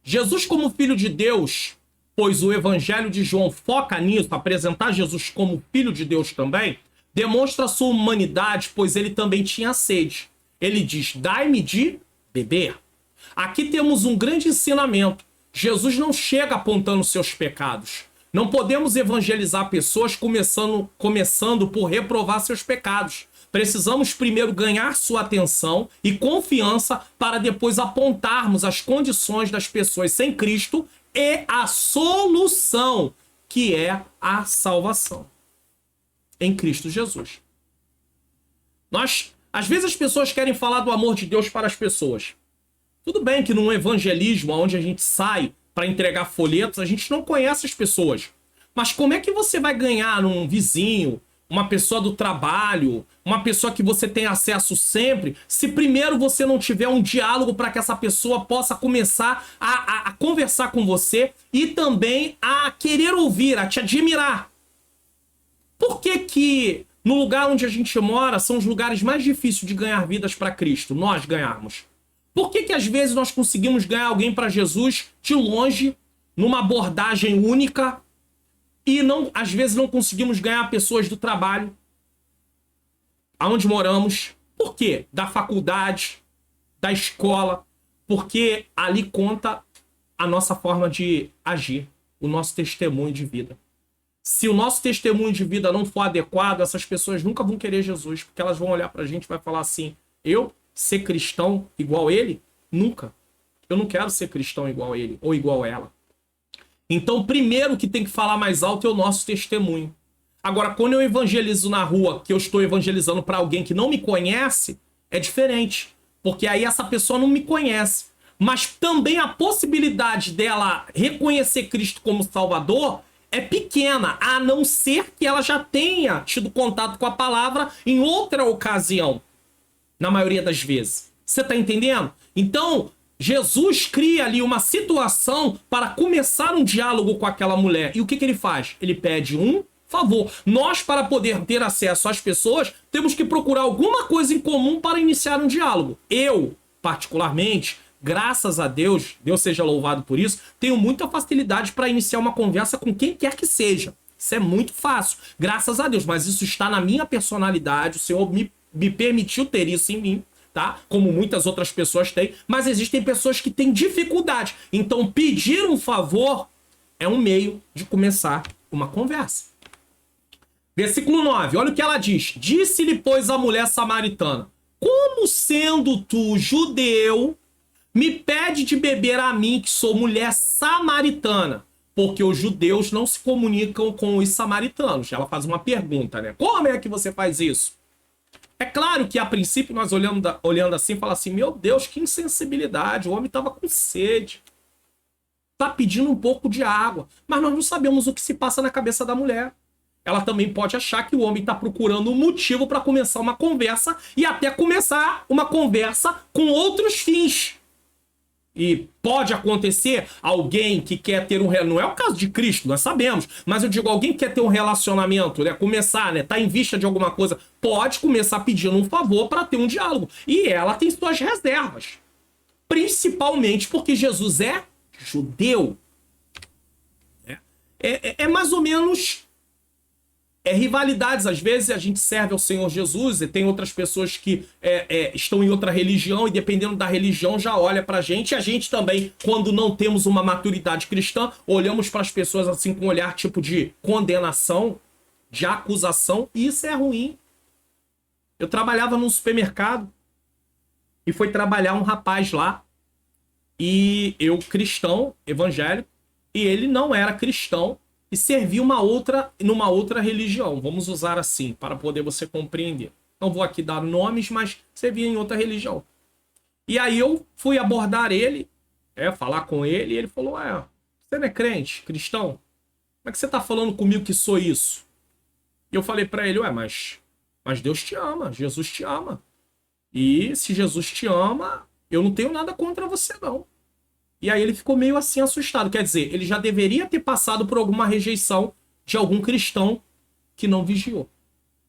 Jesus, como filho de Deus, pois o Evangelho de João foca nisso, apresentar Jesus como filho de Deus também, demonstra sua humanidade, pois ele também tinha sede. Ele diz, dai-me de beber. Aqui temos um grande ensinamento. Jesus não chega apontando seus pecados. Não podemos evangelizar pessoas começando por reprovar seus pecados. Precisamos primeiro ganhar sua atenção e confiança para depois apontarmos as condições das pessoas sem Cristo e a solução, que é a salvação em Cristo Jesus. Às vezes as pessoas querem falar do amor de Deus para as pessoas. Tudo bem que num evangelismo onde a gente sai para entregar folhetos, a gente não conhece as pessoas. Mas como é que você vai ganhar um vizinho, uma pessoa do trabalho, uma pessoa que você tem acesso sempre, se primeiro você não tiver um diálogo para que essa pessoa possa começar a conversar com você e também a querer ouvir, a te admirar? Por que no lugar onde a gente mora são os lugares mais difíceis de ganhar vidas para Cristo, nós ganharmos? Por que às vezes nós conseguimos ganhar alguém para Jesus de longe, numa abordagem única, e às vezes não conseguimos ganhar pessoas do trabalho, aonde moramos? Por quê? Da faculdade, da escola, porque ali conta a nossa forma de agir, o nosso testemunho de vida. Se o nosso testemunho de vida não for adequado, essas pessoas nunca vão querer Jesus, porque elas vão olhar pra gente e vai falar assim, eu ser cristão igual ele? Nunca. Eu não quero ser cristão igual ele ou igual ela. Então, primeiro que tem que falar mais alto é o nosso testemunho. Agora, quando eu evangelizo na rua, que eu estou evangelizando para alguém que não me conhece, é diferente. Porque aí essa pessoa não me conhece. Mas também a possibilidade dela reconhecer Cristo como Salvador é pequena, a não ser que ela já tenha tido contato com a palavra em outra ocasião. Na maioria das vezes. Você está entendendo? Então, Jesus cria ali uma situação para começar um diálogo com aquela mulher. E o que ele faz? Ele pede um favor. Nós, para poder ter acesso às pessoas, temos que procurar alguma coisa em comum para iniciar um diálogo. Eu, particularmente, graças a Deus, Deus seja louvado por isso, tenho muita facilidade para iniciar uma conversa com quem quer que seja. Isso é muito fácil, graças a Deus. Mas isso está na minha personalidade, o Senhor me permitiu ter isso em mim, tá? Como muitas outras pessoas têm, mas existem pessoas que têm dificuldade. Então, pedir um favor é um meio de começar uma conversa. Versículo 9, olha o que ela diz. Disse-lhe, pois, a mulher samaritana: como sendo tu judeu, me pede de beber a mim, que sou mulher samaritana? Porque os judeus não se comunicam com os samaritanos. Ela faz uma pergunta, né? Como é que você faz isso? É claro que, a princípio, nós olhando assim, fala assim, meu Deus, que insensibilidade, o homem estava com sede. Tá pedindo um pouco de água. Mas nós não sabemos o que se passa na cabeça da mulher. Ela também pode achar que o homem está procurando um motivo para começar uma conversa e até começar uma conversa com outros fins. E pode acontecer alguém que quer ter um... Não é o caso de Cristo, nós sabemos. Mas eu digo, alguém que quer ter um relacionamento, né? Começar, né? Tá em vista de alguma coisa. Pode começar pedindo um favor para ter um diálogo. E ela tem suas reservas. Principalmente porque Jesus é judeu. É mais ou menos... rivalidades. Às vezes a gente serve ao Senhor Jesus e tem outras pessoas que estão em outra religião e dependendo da religião já olha pra gente. E a gente também, quando não temos uma maturidade cristã, olhamos para as pessoas assim com um olhar tipo de condenação, de acusação, e isso é ruim. Eu trabalhava num supermercado e foi trabalhar um rapaz lá e eu cristão, evangélico, e ele não era cristão e servia numa outra religião, vamos usar assim, para poder você compreender. Não vou aqui dar nomes, mas servia em outra religião. E aí eu fui abordar ele, falar com ele, e ele falou, você não é crente, cristão? Como é que você está falando comigo que sou isso? E eu falei para ele, mas Deus te ama, Jesus te ama. E se Jesus te ama, eu não tenho nada contra você não. E aí ele ficou meio assim assustado. Quer dizer, ele já deveria ter passado por alguma rejeição de algum cristão que não vigiou.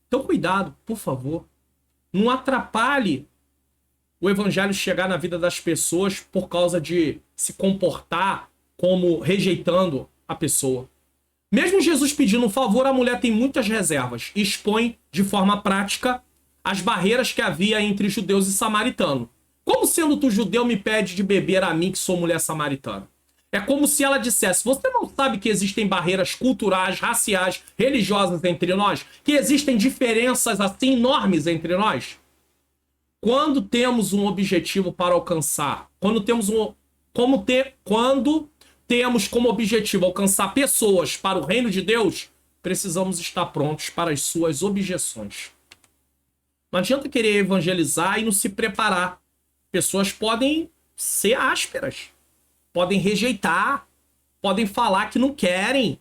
Então cuidado, por favor. Não atrapalhe o evangelho chegar na vida das pessoas por causa de se comportar como rejeitando a pessoa. Mesmo Jesus pedindo um favor, a mulher tem muitas reservas e expõe de forma prática as barreiras que havia entre judeus e samaritanos. Como sendo tu judeu me pede de beber a mim que sou mulher samaritana? É como se ela dissesse, você não sabe que existem barreiras culturais, raciais, religiosas entre nós? Que existem diferenças assim enormes entre nós? Quando temos um objetivo para alcançar, quando temos como objetivo alcançar pessoas para o reino de Deus, precisamos estar prontos para as suas objeções. Não adianta querer evangelizar e não se preparar. Pessoas podem ser ásperas, podem rejeitar, podem falar que não querem,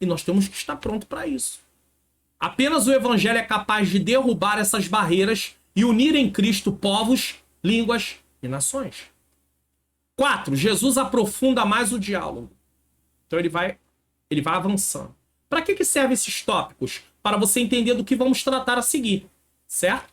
e nós temos que estar prontos para isso. Apenas o evangelho é capaz de derrubar essas barreiras e unir em Cristo povos, línguas e nações. 4. Jesus aprofunda mais o diálogo. Então ele vai avançando. Para que servem esses tópicos? Para você entender do que vamos tratar a seguir, certo?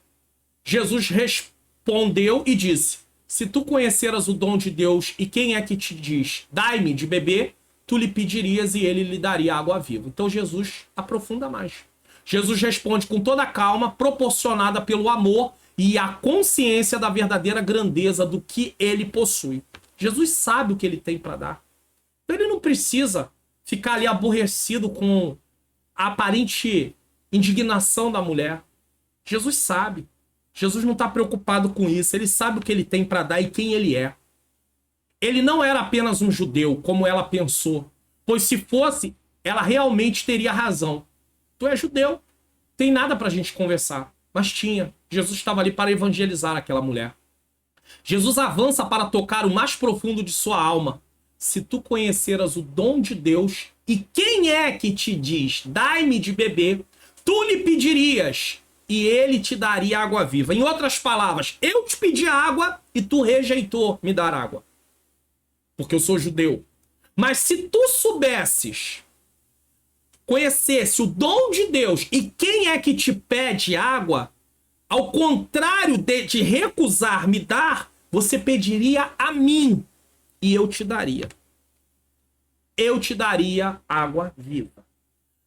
Jesus respondeu e disse, se tu conheceras o dom de Deus e quem é que te diz, dai-me de beber, tu lhe pedirias e ele lhe daria água viva. Então Jesus aprofunda mais. Jesus responde com toda a calma, proporcionada pelo amor e a consciência da verdadeira grandeza do que ele possui. Jesus sabe o que ele tem para dar. Então ele não precisa ficar ali aborrecido com a aparente indignação da mulher. Jesus sabe. Jesus não está preocupado com isso. Ele sabe o que ele tem para dar e quem ele é. Ele não era apenas um judeu, como ela pensou. Pois se fosse, ela realmente teria razão. Tu é judeu, tem nada para a gente conversar. Mas tinha. Jesus estava ali para evangelizar aquela mulher. Jesus avança para tocar o mais profundo de sua alma. Se tu conheceras o dom de Deus e quem é que te diz, dai-me de beber, tu lhe pedirias e ele te daria água viva. Em outras palavras, eu te pedi água e tu rejeitou me dar água. Porque eu sou judeu. Mas se tu soubesses, conhecesse o dom de Deus e quem é que te pede água, ao contrário de recusar me dar, você pediria a mim e eu te daria. Eu te daria água viva.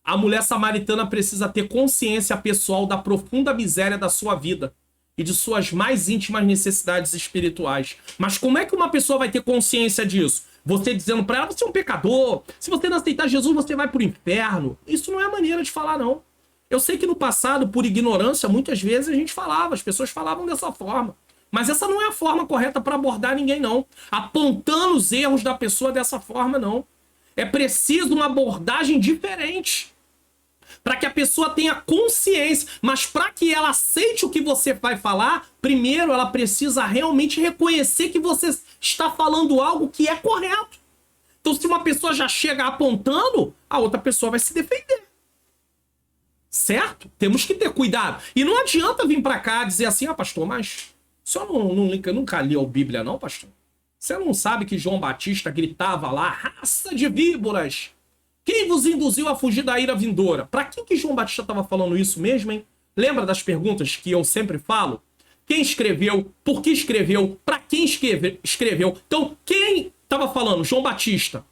A mulher samaritana precisa ter consciência pessoal da profunda miséria da sua vida e de suas mais íntimas necessidades espirituais. Mas como é que uma pessoa vai ter consciência disso? Você dizendo pra ela, você é um pecador. Se você não aceitar Jesus, você vai pro inferno. Isso não é a maneira de falar, não. Eu sei que no passado, por ignorância, muitas vezes a gente falava, as pessoas falavam dessa forma. Mas essa não é a forma correta para abordar ninguém, não. Apontando os erros da pessoa dessa forma, não. É preciso uma abordagem diferente. Para que a pessoa tenha consciência. Mas para que ela aceite o que você vai falar, primeiro ela precisa realmente reconhecer que você está falando algo que é correto. Então, se uma pessoa já chega apontando, a outra pessoa vai se defender. Certo? Temos que ter cuidado. E não adianta vir para cá dizer assim, pastor, mas o senhor nunca leu a Bíblia não, pastor? Você não sabe que João Batista gritava lá, raça de víboras? Quem vos induziu a fugir da ira vindoura? Para que João Batista estava falando isso mesmo, hein? Lembra das perguntas que eu sempre falo? Quem escreveu? Por que escreveu? Para quem escreveu? Então, quem estava falando? João Batista.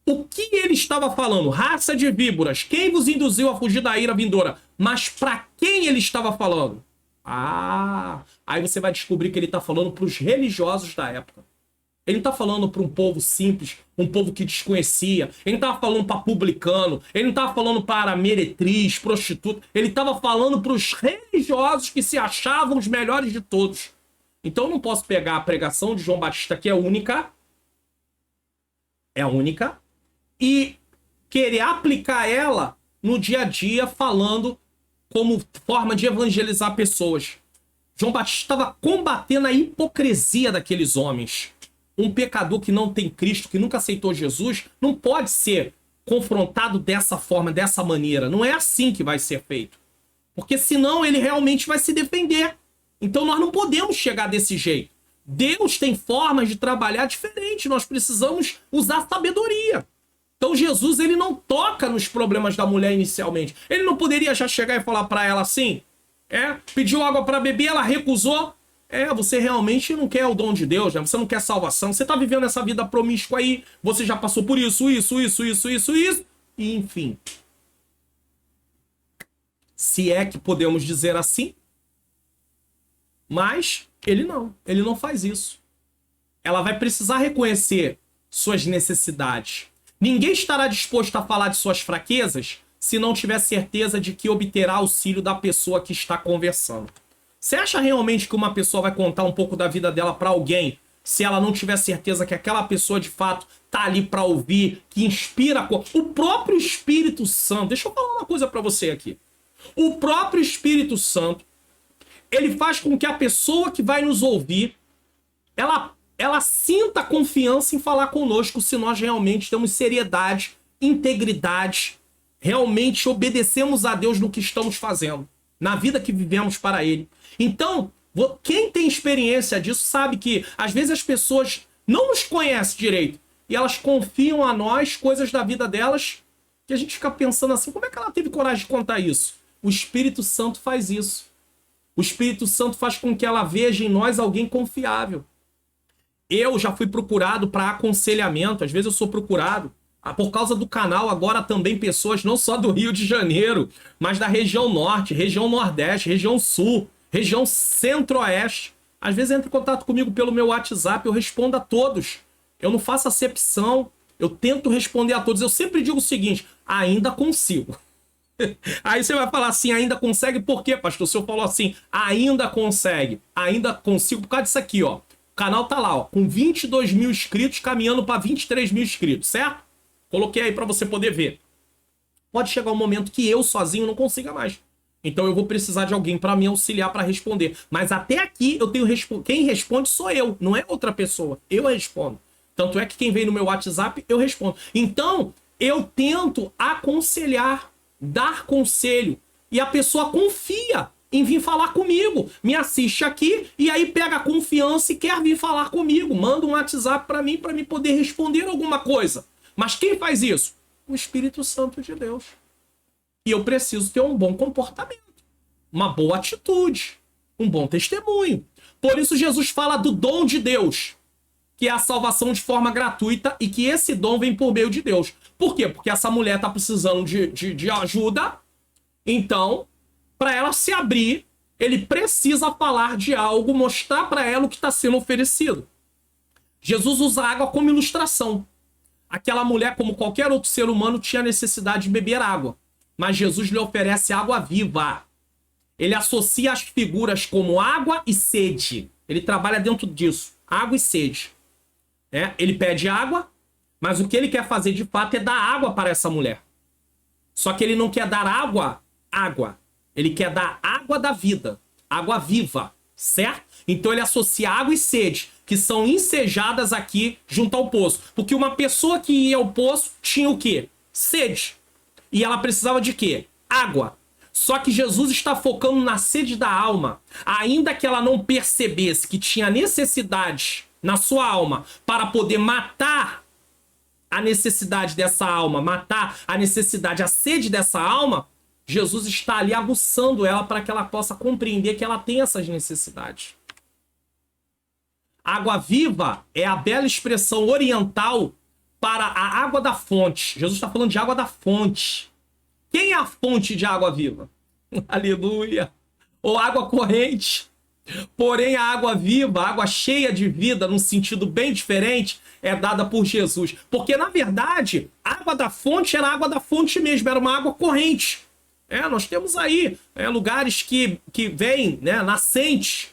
O que ele estava falando? Raça de víboras. Quem vos induziu a fugir da ira vindoura? Mas para quem ele estava falando? Aí você vai descobrir que ele está falando para os religiosos da época. Ele não está falando para um povo simples, um povo que desconhecia. Ele não estava falando para publicano. Ele não estava falando para meretriz, prostituta. Ele estava falando para os religiosos que se achavam os melhores de todos. Então eu não posso pegar a pregação de João Batista, que é única, e querer aplicar ela no dia a dia, falando como forma de evangelizar pessoas. João Batista estava combatendo a hipocrisia daqueles homens. Um pecador que não tem Cristo, que nunca aceitou Jesus, não pode ser confrontado dessa forma, dessa maneira. Não é assim que vai ser feito. Porque senão ele realmente vai se defender. Então nós não podemos chegar desse jeito. Deus tem formas de trabalhar diferente. Nós precisamos usar sabedoria. Então Jesus, ele não toca nos problemas da mulher inicialmente. Ele não poderia já chegar e falar para ela assim, pediu água para beber, ela recusou. Você realmente não quer o dom de Deus, né? Você não quer salvação. Você tá vivendo essa vida promíscua aí. Você já passou por isso. E enfim. Se é que podemos dizer assim. Mas ele não faz isso. Ela vai precisar reconhecer suas necessidades. Ninguém estará disposto a falar de suas fraquezas se não tiver certeza de que obterá auxílio da pessoa que está conversando. Você acha realmente que uma pessoa vai contar um pouco da vida dela para alguém se ela não tiver certeza que aquela pessoa de fato tá ali para ouvir, que inspira o próprio Espírito Santo? Deixa eu falar uma coisa para você aqui. O próprio Espírito Santo, ele faz com que a pessoa que vai nos ouvir, ela sinta confiança em falar conosco se nós realmente temos seriedade, integridade, realmente obedecemos a Deus no que estamos fazendo, na vida que vivemos para Ele. Então, quem tem experiência disso sabe que às vezes as pessoas não nos conhecem direito e elas confiam a nós coisas da vida delas que a gente fica pensando assim, como é que ela teve coragem de contar isso? O Espírito Santo faz isso. O Espírito Santo faz com que ela veja em nós alguém confiável. Eu já fui procurado para aconselhamento, às vezes eu sou procurado por causa do canal, agora também pessoas não só do Rio de Janeiro, mas da região norte, região nordeste, região sul, região centro-oeste. Às vezes entra em contato comigo pelo meu WhatsApp, eu respondo a todos. Eu não faço acepção, eu tento responder a todos. Eu sempre digo o seguinte, ainda consigo. Aí você vai falar assim, ainda consegue? Por quê, pastor? O senhor falou assim, ainda consegue. Ainda consigo por causa disso aqui, ó. O canal tá lá, ó, com 22 mil inscritos, caminhando para 23 mil inscritos, certo? Coloquei aí para você poder ver. Pode chegar um momento que eu sozinho não consiga mais. Então eu vou precisar de alguém para me auxiliar para responder. Mas até aqui eu tenho quem responde sou eu, não é outra pessoa. Eu respondo. Tanto é que quem vem no meu WhatsApp, eu respondo. Então eu tento aconselhar, dar conselho. E a pessoa confia em vir falar comigo. Me assiste aqui e aí pega a confiança e quer vir falar comigo. Manda um WhatsApp para mim poder responder alguma coisa. Mas quem faz isso? O Espírito Santo de Deus. E eu preciso ter um bom comportamento, uma boa atitude, um bom testemunho. Por isso Jesus fala do dom de Deus, que é a salvação de forma gratuita e que esse dom vem por meio de Deus. Por quê? Porque essa mulher está precisando de ajuda, então, para ela se abrir, ele precisa falar de algo, mostrar para ela o que está sendo oferecido. Jesus usa a água como ilustração. Aquela mulher, como qualquer outro ser humano, tinha necessidade de beber água. Mas Jesus lhe oferece água viva. Ele associa as figuras como água e sede. Ele trabalha dentro disso. Água e sede. Ele pede água, mas o que ele quer fazer de fato é dar água para essa mulher. Só que ele não quer dar água. Ele quer dar água da vida. Água viva. Certo? Então ele associa água e sede, que são ensejadas aqui junto ao poço. Porque uma pessoa que ia ao poço tinha o quê? Sede. E ela precisava de quê? Água. Só que Jesus está focando na sede da alma. Ainda que ela não percebesse que tinha necessidade na sua alma para poder matar a necessidade dessa alma, matar a necessidade, a sede dessa alma, Jesus está ali aguçando ela para que ela possa compreender que ela tem essas necessidades. Água viva é a bela expressão oriental para a água da fonte. Jesus está falando de água da fonte. Quem é a fonte de água viva? Aleluia! Ou água corrente. Porém, a água viva, a água cheia de vida, num sentido bem diferente, é dada por Jesus. Porque, na verdade, a água da fonte era a água da fonte mesmo, era uma água corrente. Nós temos aí lugares que vêm, nascentes,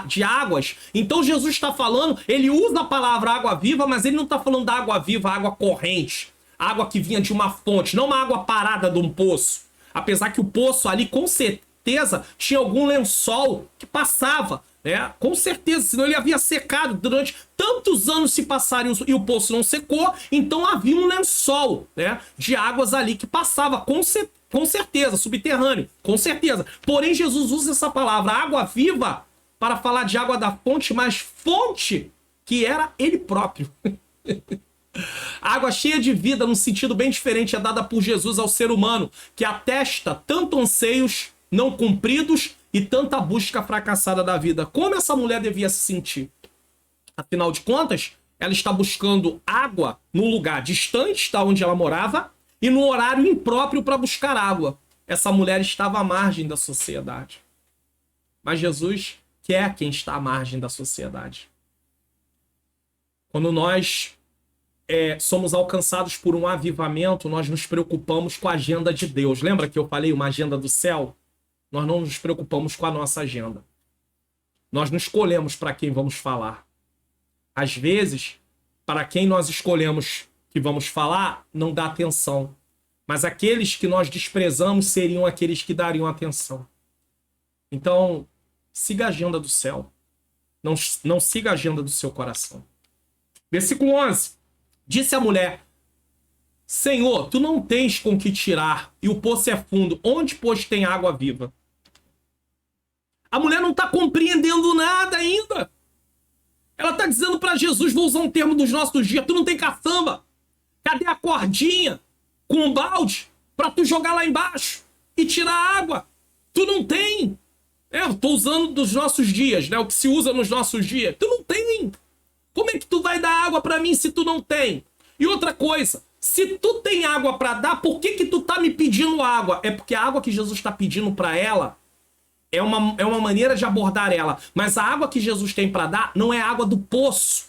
de águas. Então Jesus está falando, ele usa a palavra água viva, mas ele não está falando da água viva, água corrente. Água que vinha de uma fonte, não uma água parada de um poço. Apesar que o poço ali, com certeza, tinha algum lençol que passava. Com certeza, senão ele havia secado durante tantos anos se passaram e o poço não secou, então havia um lençol de águas ali que passava, com certeza, subterrâneo, com certeza. Porém, Jesus usa essa palavra água viva para falar de água da fonte, mas fonte que era ele próprio. A água cheia de vida, num sentido bem diferente, é dada por Jesus ao ser humano, que atesta tanto anseios não cumpridos e tanta busca fracassada da vida. Como essa mulher devia se sentir? Afinal de contas, ela está buscando água num lugar distante da onde ela morava e num horário impróprio para buscar água. Essa mulher estava à margem da sociedade. Mas Jesus quer quem está à margem da sociedade. Quando nós somos alcançados por um avivamento, nós nos preocupamos com a agenda de Deus. Lembra que eu falei uma agenda do céu? Nós não nos preocupamos com a nossa agenda. Nós não escolhemos para quem vamos falar. Às vezes, para quem nós escolhemos que vamos falar, não dá atenção. Mas aqueles que nós desprezamos seriam aqueles que dariam atenção. Então, siga a agenda do céu. Não siga a agenda do seu coração. Versículo 11. Disse a mulher: Senhor, tu não tens com que tirar, e o poço é fundo. Onde, pois, tem água viva? A mulher não está compreendendo nada ainda. Ela está dizendo para Jesus, vou usar um termo dos nossos dias, tu não tem caçamba. Cadê a cordinha com um balde para tu jogar lá embaixo e tirar água? Tu não tem. Eu estou usando dos nossos dias, o que se usa nos nossos dias. Tu não tem. Como é que tu vai dar água para mim se tu não tem? E outra coisa, se tu tem água para dar, por que tu tá me pedindo água? É porque a água que Jesus está pedindo para ela é uma maneira de abordar ela. Mas a água que Jesus tem para dar não é água do poço,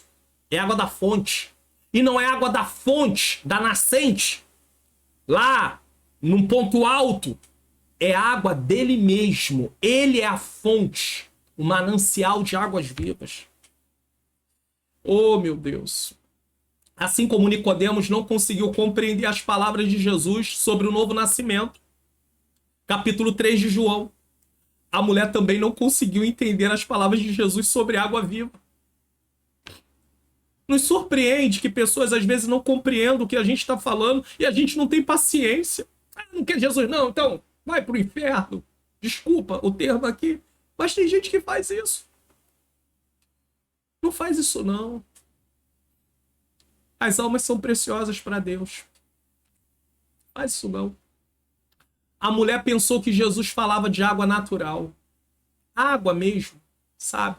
é água da fonte. E não é água da fonte, da nascente, lá num ponto alto. É água dele mesmo. Ele é a fonte, o manancial de águas vivas. Oh, meu Deus. Assim como Nicodemos não conseguiu compreender as palavras de Jesus sobre o novo nascimento. Capítulo 3 de João. A mulher também não conseguiu entender as palavras de Jesus sobre água viva. Nos surpreende que pessoas às vezes não compreendam o que a gente está falando e a gente não tem paciência. Não quer Jesus não, então vai pro inferno. Desculpa o termo aqui. Mas tem gente que faz isso. Não faz isso não. As almas são preciosas para Deus. Não faz isso não. A mulher pensou que Jesus falava de água natural. Água mesmo, sabe?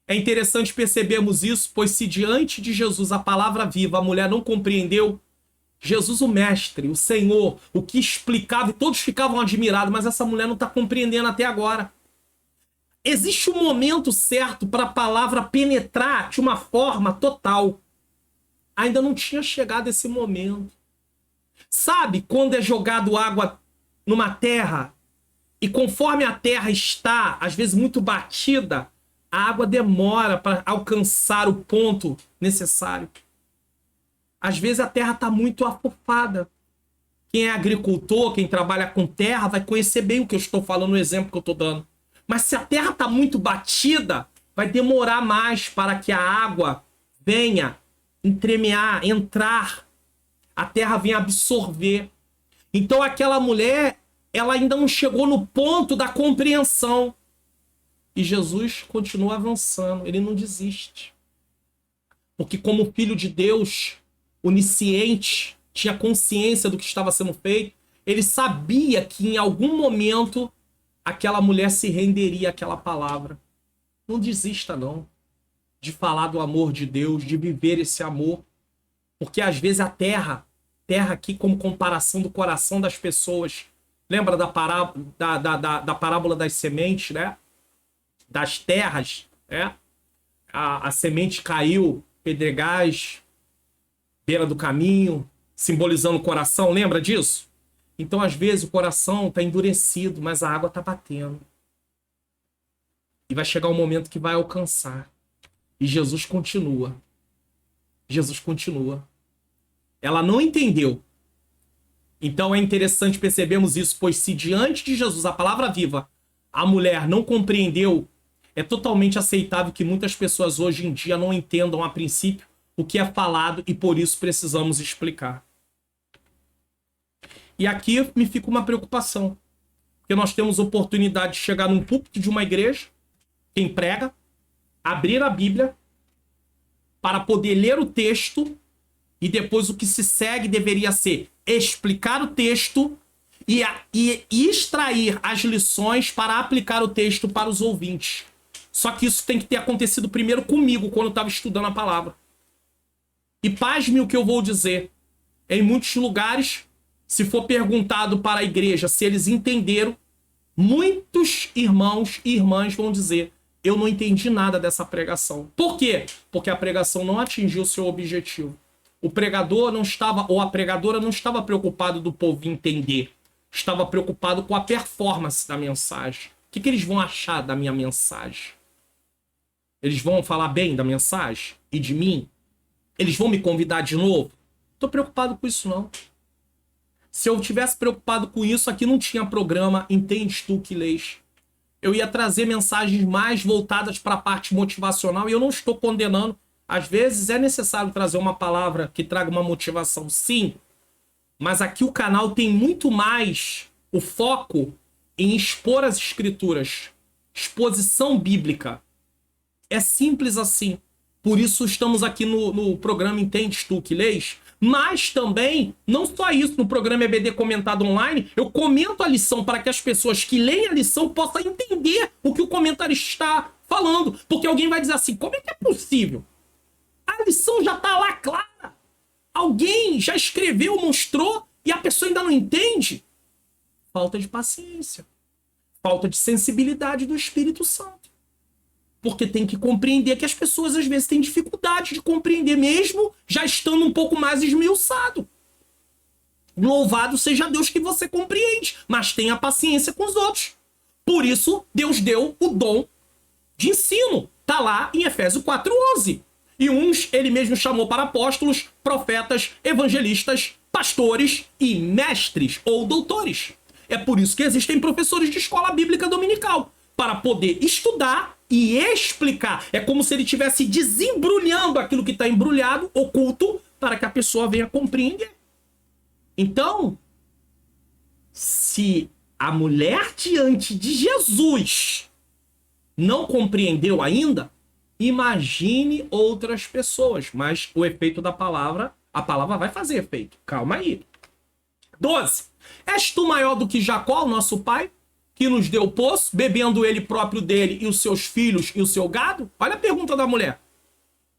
É interessante percebermos isso, pois se diante de Jesus a palavra viva a mulher não compreendeu, Jesus o mestre, o Senhor, o que explicava, e todos ficavam admirados, mas essa mulher não está compreendendo até agora. existe um momento certo para a palavra penetrar de uma forma total. Ainda não tinha chegado esse momento. Sabe quando é jogado água numa terra e conforme a terra está, às vezes muito batida, a água demora para alcançar o ponto necessário. Às vezes a terra está muito afofada. Quem é agricultor, quem trabalha com terra, vai conhecer bem o que eu estou falando, o exemplo que eu estou dando. Mas se a terra está muito batida, vai demorar mais para que a água venha entremear, entrar. A terra venha absorver. Então aquela mulher, ela ainda não chegou no ponto da compreensão. E Jesus continua avançando, ele não desiste. Porque como filho de Deus, onisciente, tinha consciência do que estava sendo feito, ele sabia que em algum momento aquela mulher se renderia àquela palavra. Não desista não, de falar do amor de Deus, de viver esse amor. Porque às vezes a terra aqui como comparação do coração das pessoas. Lembra da parábola das sementes, né? Das terras, né? A semente caiu, pedregais, beira do caminho, simbolizando o coração, lembra disso? Então, às vezes, o coração está endurecido, mas a água está batendo. E vai chegar um momento que vai alcançar. E Jesus continua. Jesus continua. Ela não entendeu. Então é interessante percebermos isso, pois se diante de Jesus, a palavra viva, a mulher não compreendeu, é totalmente aceitável que muitas pessoas hoje em dia não entendam a princípio o que é falado e por isso precisamos explicar. E aqui me fica uma preocupação, porque nós temos oportunidade de chegar num púlpito de uma igreja, quem prega, abrir a Bíblia para poder ler o texto e depois o que se segue deveria ser explicar o texto e extrair as lições para aplicar o texto para os ouvintes. Só que isso tem que ter acontecido primeiro comigo, quando eu estava estudando a palavra. E pasme o que eu vou dizer. Em muitos lugares, se for perguntado para a igreja se eles entenderam, muitos irmãos e irmãs vão dizer: eu não entendi nada dessa pregação. Por quê? Porque a pregação não atingiu o seu objetivo. O pregador não estava, ou a pregadora não estava preocupado do povo entender. Estava preocupado com a performance da mensagem. O que eles vão achar da minha mensagem? Eles vão falar bem da mensagem e de mim? Eles vão me convidar de novo? Não estou preocupado com isso, não. Se eu tivesse preocupado com isso, aqui não tinha programa Entendes Tu que Lês. Eu ia trazer mensagens mais voltadas para a parte motivacional e eu não estou condenando. Às vezes é necessário trazer uma palavra que traga uma motivação, sim. Mas aqui o canal tem muito mais o foco em expor as escrituras. Exposição bíblica. É simples assim. Por isso estamos aqui no programa Entendes Tu que Lês. Mas também, não só isso, no programa EBD Comentado Online, eu comento a lição para que as pessoas que leem a lição possam entender o que o comentarista está falando. Porque alguém vai dizer assim: como é que é possível? A lição já está lá clara. Alguém já escreveu, mostrou, e a pessoa ainda não entende? Falta de paciência. Falta de sensibilidade do Espírito Santo. Porque tem que compreender que as pessoas às vezes têm dificuldade de compreender, mesmo já estando um pouco mais esmiuçado. Louvado seja Deus que você compreende, mas tenha paciência com os outros. Por isso, Deus deu o dom de ensino. Está lá em Efésios 4:11. E uns ele mesmo chamou para apóstolos, profetas, evangelistas, pastores e mestres ou doutores. É por isso que existem professores de escola bíblica dominical, para poder estudar e explicar. É como se ele estivesse desembrulhando aquilo que está embrulhado, oculto, para que a pessoa venha compreender. Então, se a mulher diante de Jesus não compreendeu ainda, imagine outras pessoas. Mas o efeito da palavra, a palavra vai fazer efeito. Calma aí. 12. És tu maior do que Jacó, nosso pai, que nos deu o poço, bebendo ele próprio dele e os seus filhos e o seu gado? Olha a pergunta da mulher.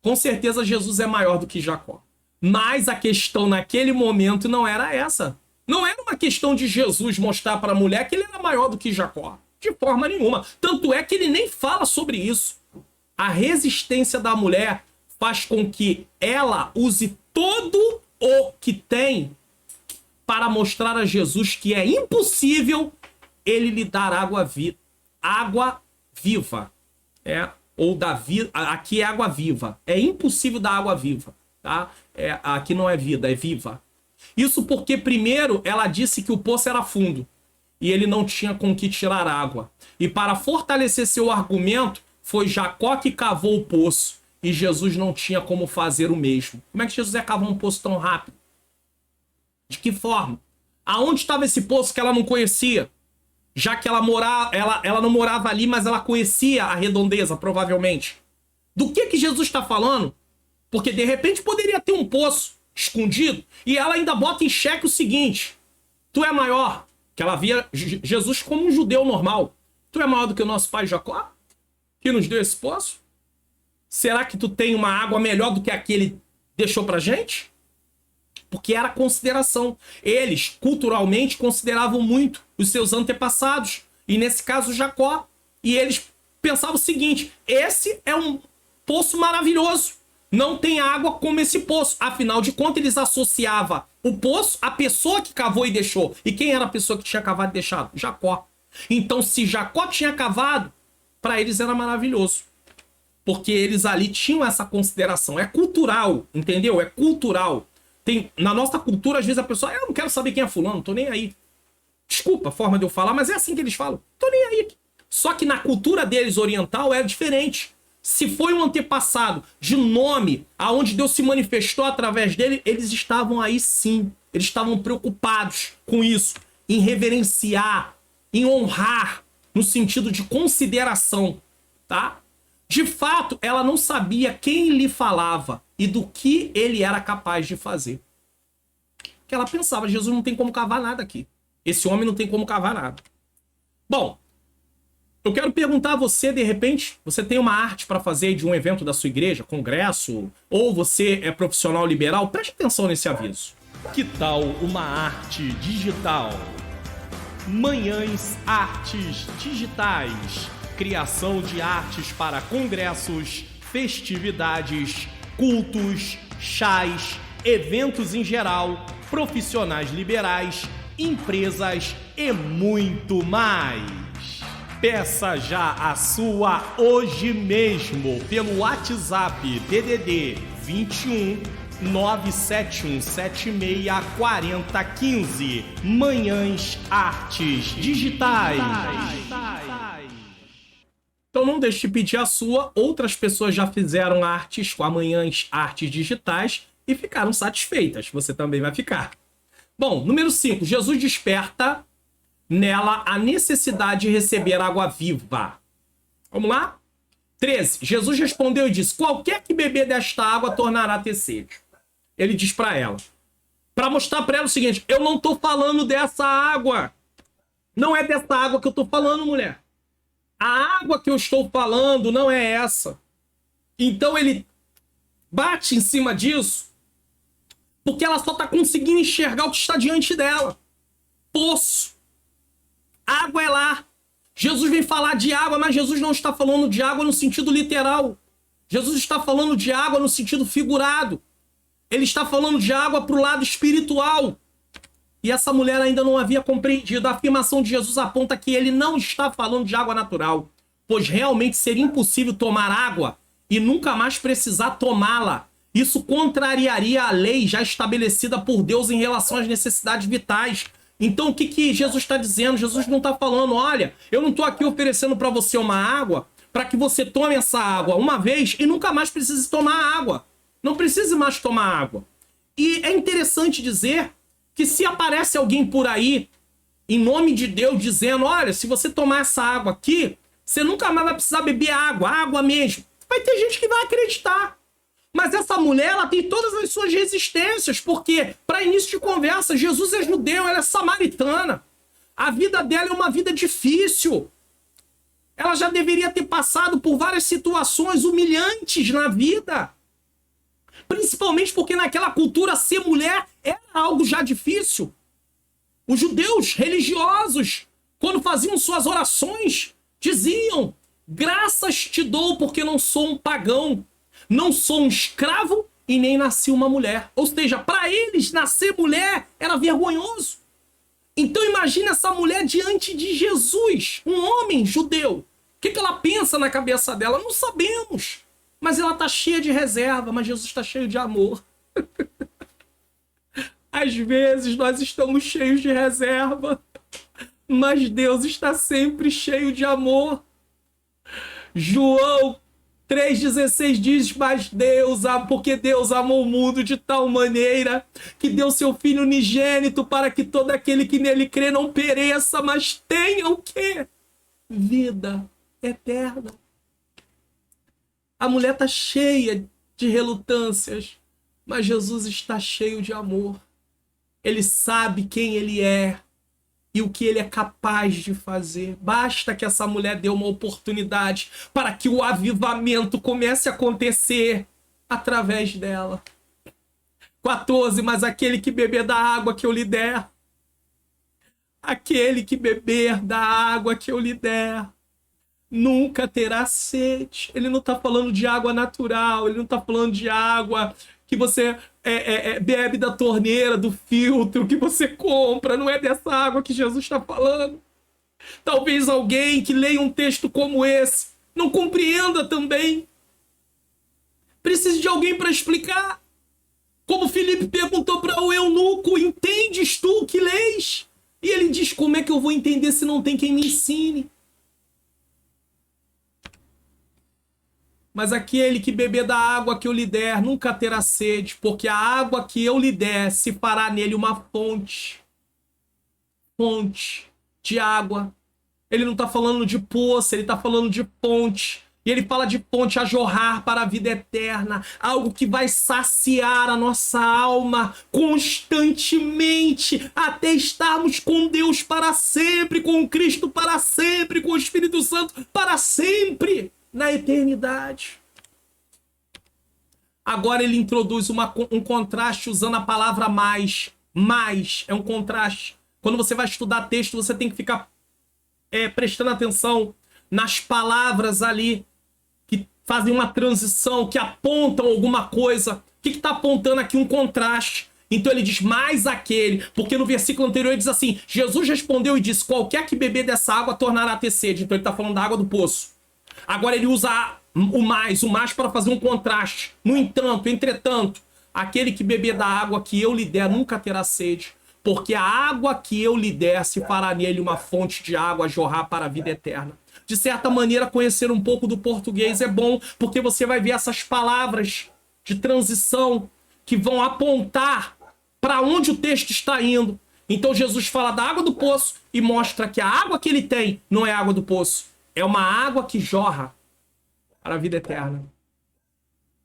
Com certeza Jesus é maior do que Jacó. Mas a questão naquele momento não era essa. Não era uma questão de Jesus mostrar para a mulher que ele era maior do que Jacó. De forma nenhuma. Tanto é que ele nem fala sobre isso. A resistência da mulher faz com que ela use todo o que tem para mostrar a Jesus que é impossível ele lhe dar água viva. Ou da vida. Aqui é água viva. É impossível dar água viva. Tá? Aqui não é vida, é viva. Isso porque, primeiro, ela disse que o poço era fundo e ele não tinha com que tirar água. E para fortalecer seu argumento, foi Jacó que cavou o poço e Jesus não tinha como fazer o mesmo. Como é que Jesus ia cavar um poço tão rápido? De que forma? Aonde estava esse poço que ela não conhecia? Já que ela não morava ali, mas ela conhecia a redondeza, provavelmente. Do que Jesus está falando? Porque de repente poderia ter um poço escondido e ela ainda bota em xeque o seguinte: tu é maior, que ela via Jesus como um judeu normal. Tu é maior do que o nosso pai Jacó, que nos deu esse poço? Será que tu tem uma água melhor do que a que ele deixou pra gente? Porque era consideração. Eles, culturalmente, consideravam muito os seus antepassados. E nesse caso, Jacó. E eles pensavam o seguinte: esse é um poço maravilhoso. Não tem água como esse poço. Afinal de contas, eles associavam o poço à pessoa que cavou e deixou. E quem era a pessoa que tinha cavado e deixado? Jacó. Então, se Jacó tinha cavado, para eles era maravilhoso. Porque eles ali tinham essa consideração. É cultural, entendeu? É cultural. Na nossa cultura, às vezes a pessoa: eu não quero saber quem é fulano, não tô nem aí. Desculpa a forma de eu falar, mas é assim que eles falam. Tô nem aí. Só que na cultura deles oriental é diferente. Se foi um antepassado de nome, aonde Deus se manifestou através dele, eles estavam aí sim. Eles estavam preocupados com isso, em reverenciar, em honrar, no sentido de consideração, tá? De fato, ela não sabia quem lhe falava e do que ele era capaz de fazer. Porque ela pensava: Jesus não tem como cavar nada aqui. Esse homem não tem como cavar nada. Bom, eu quero perguntar a você, de repente, você tem uma arte para fazer de um evento da sua igreja, congresso, ou você é profissional liberal? Preste atenção nesse aviso. Que tal uma arte digital? Manhãs Artes Digitais. Criação de artes para congressos, festividades, cultos, chás, eventos em geral, profissionais liberais, empresas e muito mais. Peça já a sua hoje mesmo pelo WhatsApp DDD 21 971 76 40 15. Manhãs Artes Digitais. Então não deixe de pedir a sua. Outras pessoas já fizeram artes com Manhãs Artes Digitais e ficaram satisfeitas. Você também vai ficar. Bom, número 5. Jesus desperta nela a necessidade de receber água viva. Vamos lá? 13. Jesus respondeu e disse: qualquer que beber desta água tornará a ter sede. Ele diz para ela, para mostrar para ela o seguinte: eu não tô falando dessa água. Não é dessa água que eu tô falando, mulher. A água que eu estou falando não é essa. Então ele bate em cima disso porque ela só está conseguindo enxergar o que está diante dela. Poço. Água é lá. Jesus vem falar de água, mas Jesus não está falando de água no sentido literal. Jesus está falando de água no sentido figurado. Ele está falando de água para o lado espiritual. E essa mulher ainda não havia compreendido. A afirmação de Jesus aponta que ele não está falando de água natural, pois realmente seria impossível tomar água e nunca mais precisar tomá-la. Isso contrariaria a lei já estabelecida por Deus em relação às necessidades vitais. Então o que Jesus está dizendo? Jesus não está falando: olha, eu não estou aqui oferecendo para você uma água para que você tome essa água uma vez e nunca mais precise tomar água. Não precise mais tomar água. E é interessante dizer que se aparece alguém por aí, em nome de Deus, dizendo: olha, se você tomar essa água aqui, você nunca mais vai precisar beber água, água mesmo. Vai ter gente que vai acreditar. Mas essa mulher, ela tem todas as suas resistências, porque, para início de conversa, Jesus é judeu, ela é samaritana. A vida dela é uma vida difícil. Ela já deveria ter passado por várias situações humilhantes na vida. Principalmente porque naquela cultura ser mulher era algo já difícil. Os judeus religiosos quando faziam suas orações, diziam: graças te dou porque não sou um pagão, não sou um escravo e nem nasci uma mulher. Ou seja, para eles, nascer mulher era vergonhoso. Então imagine essa mulher diante de Jesus, um homem judeu. O que ela pensa na cabeça dela? Não sabemos. Mas ela está cheia de reserva, mas Jesus está cheio de amor. Às vezes nós estamos cheios de reserva, mas Deus está sempre cheio de amor. João 3,16 diz: mas porque Deus amou o mundo de tal maneira que deu seu Filho unigênito para que todo aquele que nele crê não pereça, mas tenha o quê? Vida eterna. A mulher está cheia de relutâncias, mas Jesus está cheio de amor. Ele sabe quem ele é e o que ele é capaz de fazer. Basta que essa mulher dê uma oportunidade para que o avivamento comece a acontecer através dela. 14, mas aquele que beber da água que eu lhe der, aquele que beber da água que eu lhe der, nunca terá sede. Ele não está falando de água natural, ele não está falando de água que você bebe da torneira, do filtro que você compra. Não é dessa água que Jesus está falando. Talvez alguém que leia um texto como esse não compreenda também. Precisa de alguém para explicar. Como Filipe perguntou para o eunuco: entendes tu o que lês? E ele diz: como é que eu vou entender se não tem quem me ensine? Mas aquele que beber da água que eu lhe der nunca terá sede, porque a água que eu lhe der se fará nele uma fonte de água. Ele não está falando de poço, ele está falando de fonte. E ele fala de fonte a jorrar para a vida eterna, algo que vai saciar a nossa alma constantemente, até estarmos com Deus para sempre, com Cristo para sempre, com o Espírito Santo para sempre, na eternidade. Agora ele introduz um contraste usando a palavra mais. Mais é um contraste. Quando você vai estudar texto, você tem que ficar prestando atenção nas palavras ali que fazem uma transição, que apontam alguma coisa. O que está apontando aqui? Um contraste. Então ele diz: mais aquele, porque no versículo anterior ele diz assim: Jesus respondeu e disse: qualquer que beber dessa água tornará a ter sede. Então ele está falando da água do poço. Agora ele usa o mais para fazer um contraste. No entanto, entretanto, aquele que beber da água que eu lhe der nunca terá sede, porque a água que eu lhe der se fará nele uma fonte de água a jorrar para a vida eterna. De certa maneira, conhecer um pouco do português é bom, porque você vai ver essas palavras de transição que vão apontar para onde o texto está indo. Então Jesus fala da água do poço e mostra que a água que ele tem não é água do poço. É uma água que jorra para a vida eterna.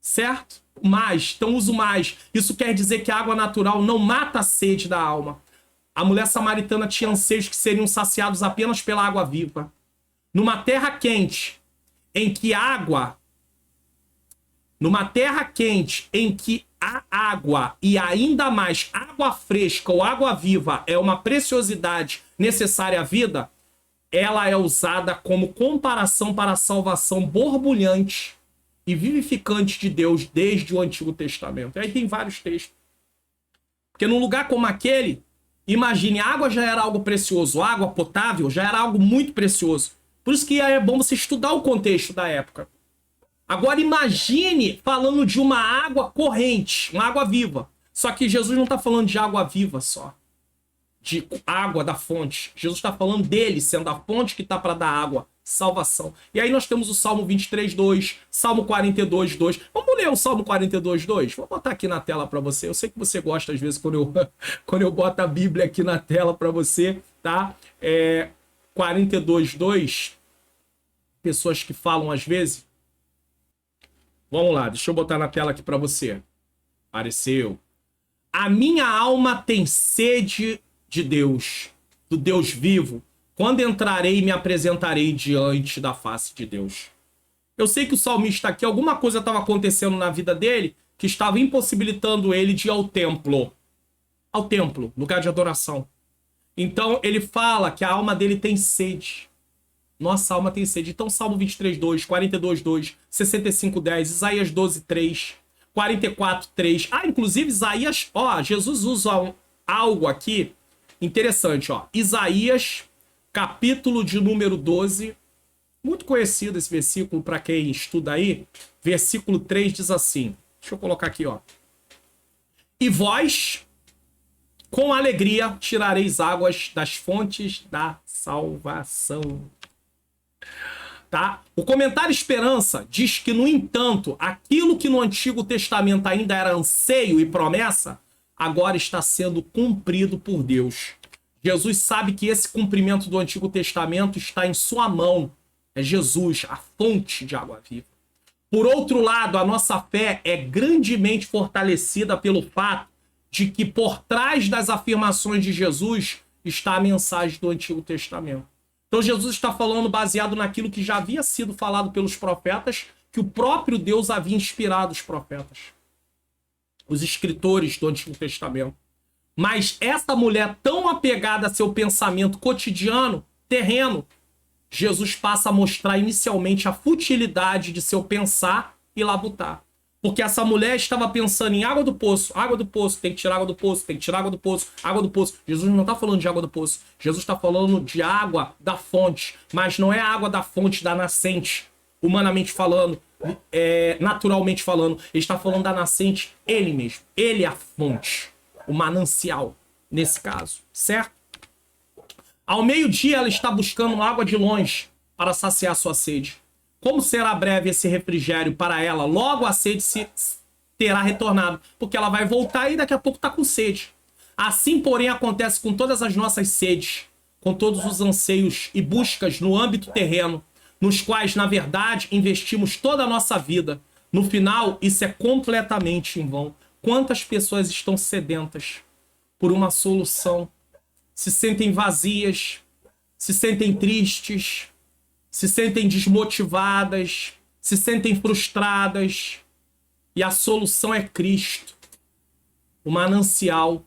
Certo? Mais, então uso mais. Isso quer dizer que a água natural não mata a sede da alma. A mulher samaritana tinha anseios que seriam saciados apenas pela água viva. Numa terra quente, em que a água e ainda mais água fresca ou água viva é uma preciosidade necessária à vida, ela é usada como comparação para a salvação borbulhante e vivificante de Deus desde o Antigo Testamento. E aí tem vários textos. Porque num lugar como aquele, imagine, a água já era algo precioso, a água potável já era algo muito precioso. Por isso que é bom você estudar o contexto da época. Agora imagine falando de uma água corrente, uma água viva. Só que Jesus não está falando de água viva só, de água da fonte. Jesus está falando dele sendo a fonte que está para dar água, salvação. E aí nós temos o Salmo 23:2, Salmo 42:2. Vamos ler o Salmo 42:2? Vou botar aqui na tela para você. Eu sei que você gosta às vezes quando eu boto a Bíblia aqui na tela para você, tá? 42:2. Pessoas que falam às vezes. Vamos lá, deixa eu botar na tela aqui para você. Apareceu. A minha alma tem sede de Deus, do Deus vivo. Quando entrarei e me apresentarei diante da face de Deus. Eu sei que o salmista aqui, alguma coisa estava acontecendo na vida dele que estava impossibilitando ele de ir ao templo. Ao templo, lugar de adoração. Então ele fala que a alma dele tem sede. Nossa alma tem sede. Então Salmo 23:2, 42:2, 65:10, Isaías 12:3, 44:3. Inclusive Isaías, Jesus usa algo aqui interessante, Isaías, capítulo de número 12, muito conhecido esse versículo para quem estuda aí. Versículo 3 diz assim, deixa eu colocar aqui, E vós, com alegria, tirareis águas das fontes da salvação. Tá? O comentário Esperança diz que, no entanto, aquilo que no Antigo Testamento ainda era anseio e promessa, agora está sendo cumprido por Deus. Jesus sabe que esse cumprimento do Antigo Testamento está em sua mão. É Jesus, a fonte de água viva. Por outro lado, a nossa fé é grandemente fortalecida pelo fato de que por trás das afirmações de Jesus está a mensagem do Antigo Testamento. Então Jesus está falando baseado naquilo que já havia sido falado pelos profetas, que o próprio Deus havia inspirado os profetas, os escritores do Antigo Testamento. Mas essa mulher tão apegada a seu pensamento cotidiano, terreno, Jesus passa a mostrar inicialmente a futilidade de seu pensar e labutar. Porque essa mulher estava pensando em água do poço, tem que tirar água do poço, tem que tirar água do poço, água do poço. Jesus não está falando de água do poço, Jesus está falando de água da fonte, mas não é a água da fonte da nascente, humanamente falando, naturalmente falando. Ele está falando da nascente, ele mesmo. Ele é a fonte, o manancial, nesse caso, certo? Ao meio-dia ela está buscando água de longe para saciar sua sede. Como será breve esse refrigério para ela? Logo a sede se terá retornado, porque ela vai voltar e daqui a pouco está com sede. Assim, porém, acontece com todas as nossas sedes, com todos os anseios e buscas no âmbito terreno, nos quais, na verdade, investimos toda a nossa vida. No final, isso é completamente em vão. Quantas pessoas estão sedentas por uma solução, se sentem vazias, se sentem tristes, se sentem desmotivadas, se sentem frustradas, e a solução é Cristo, o manancial.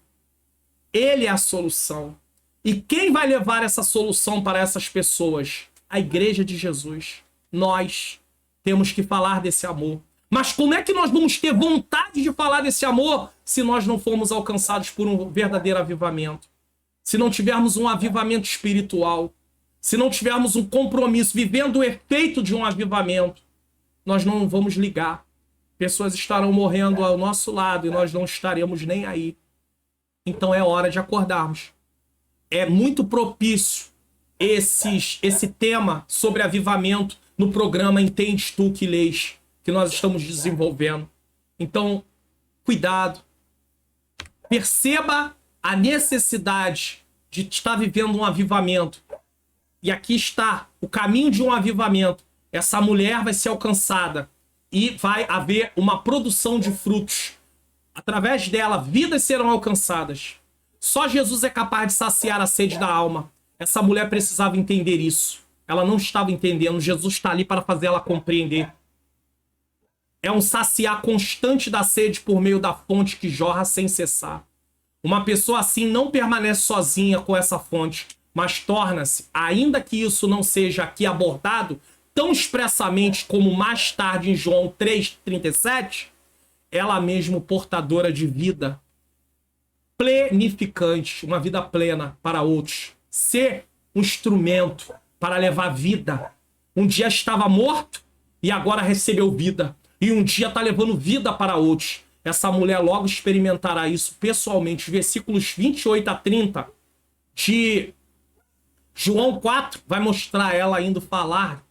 Ele é a solução. E quem vai levar essa solução para essas pessoas? A Igreja de Jesus. Nós temos que falar desse amor. Mas como é que nós vamos ter vontade de falar desse amor se nós não formos alcançados por um verdadeiro avivamento? Se não tivermos um avivamento espiritual, se não tivermos um compromisso, vivendo o efeito de um avivamento, nós não vamos ligar. Pessoas estarão morrendo ao nosso lado e nós não estaremos nem aí. Então é hora de acordarmos. É muito propício esse tema sobre avivamento no programa Entendes Tu que Lês, que nós estamos desenvolvendo. Então, cuidado. Perceba a necessidade de estar vivendo um avivamento. E aqui está o caminho de um avivamento. Essa mulher vai ser alcançada e vai haver uma produção de frutos. Através dela, vidas serão alcançadas. Só Jesus é capaz de saciar a sede da alma. Essa mulher precisava entender isso. Ela não estava entendendo. Jesus está ali para fazer ela compreender. É um saciar constante da sede por meio da fonte que jorra sem cessar. Uma pessoa assim não permanece sozinha com essa fonte, mas torna-se, ainda que isso não seja aqui abordado tão expressamente como mais tarde em João 3,37, ela mesmo portadora de vida plenificante, uma vida plena para outros. Ser um instrumento para levar vida. Um dia estava morto e agora recebeu vida. E um dia está levando vida para outros. Essa mulher logo experimentará isso pessoalmente. Os versículos 28 a 30 de João 4 vai mostrar ela indo falar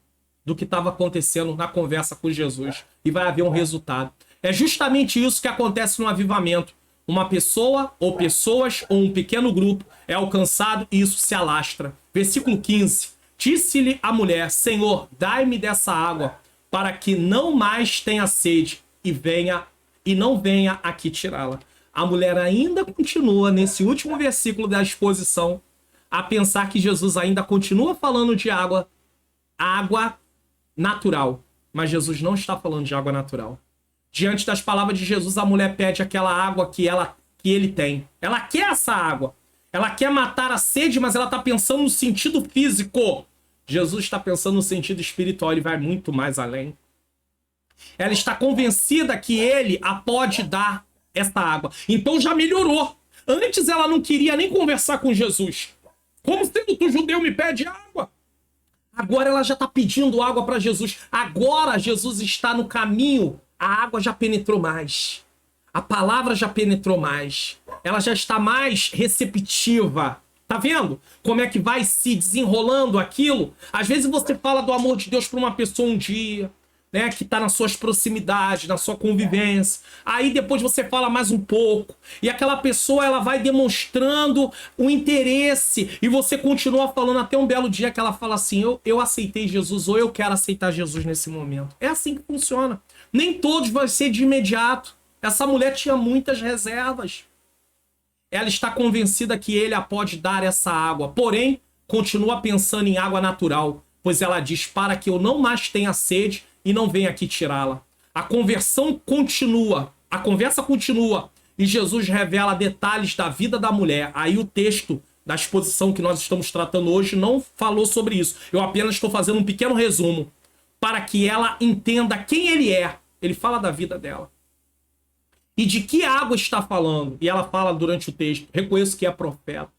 do que estava acontecendo na conversa com Jesus. E vai haver um resultado. É justamente isso que acontece no avivamento. Uma pessoa, ou pessoas, ou um pequeno grupo é alcançado e isso se alastra. Versículo 15. Disse-lhe a mulher: Senhor, dai-me dessa água, para que não mais tenha sede e não venha aqui tirá-la. A mulher ainda continua, nesse último versículo da exposição, a pensar que Jesus ainda continua falando de água natural. Mas Jesus não está falando de água natural. Diante das palavras de Jesus, a mulher pede aquela água que ele tem. Ela quer essa água. Ela quer matar a sede, mas ela está pensando no sentido físico. Jesus está pensando no sentido espiritual, ele vai muito mais além. Ela está convencida que ele a pode dar essa água. Então já melhorou. Antes ela não queria nem conversar com Jesus. Como sendo tu judeu me pede água? Agora ela já está pedindo água para Jesus. Agora Jesus está no caminho. A água já penetrou mais. A palavra já penetrou mais. Ela já está mais receptiva. Tá vendo como é que vai se desenrolando aquilo? Às vezes você fala do amor de Deus para uma pessoa um dia, né, que está nas suas proximidades, na sua convivência. Aí depois você fala mais um pouco. E aquela pessoa ela vai demonstrando o interesse. E você continua falando até um belo dia que ela fala assim, eu aceitei Jesus ou eu quero aceitar Jesus nesse momento. É assim que funciona. Nem todos vai ser de imediato. Essa mulher tinha muitas reservas. Ela está convencida que ele a pode dar essa água. Porém, continua pensando em água natural. Pois ela diz, para que eu não mais tenha sede e não venha aqui tirá-la. A conversão continua. A conversa continua. E Jesus revela detalhes da vida da mulher. Aí o texto da exposição que nós estamos tratando hoje não falou sobre isso. Eu apenas estou fazendo um pequeno resumo. Para que ela entenda quem ele é. Ele fala da vida dela. E de que água está falando? E ela fala durante o texto, reconheço que é profeta.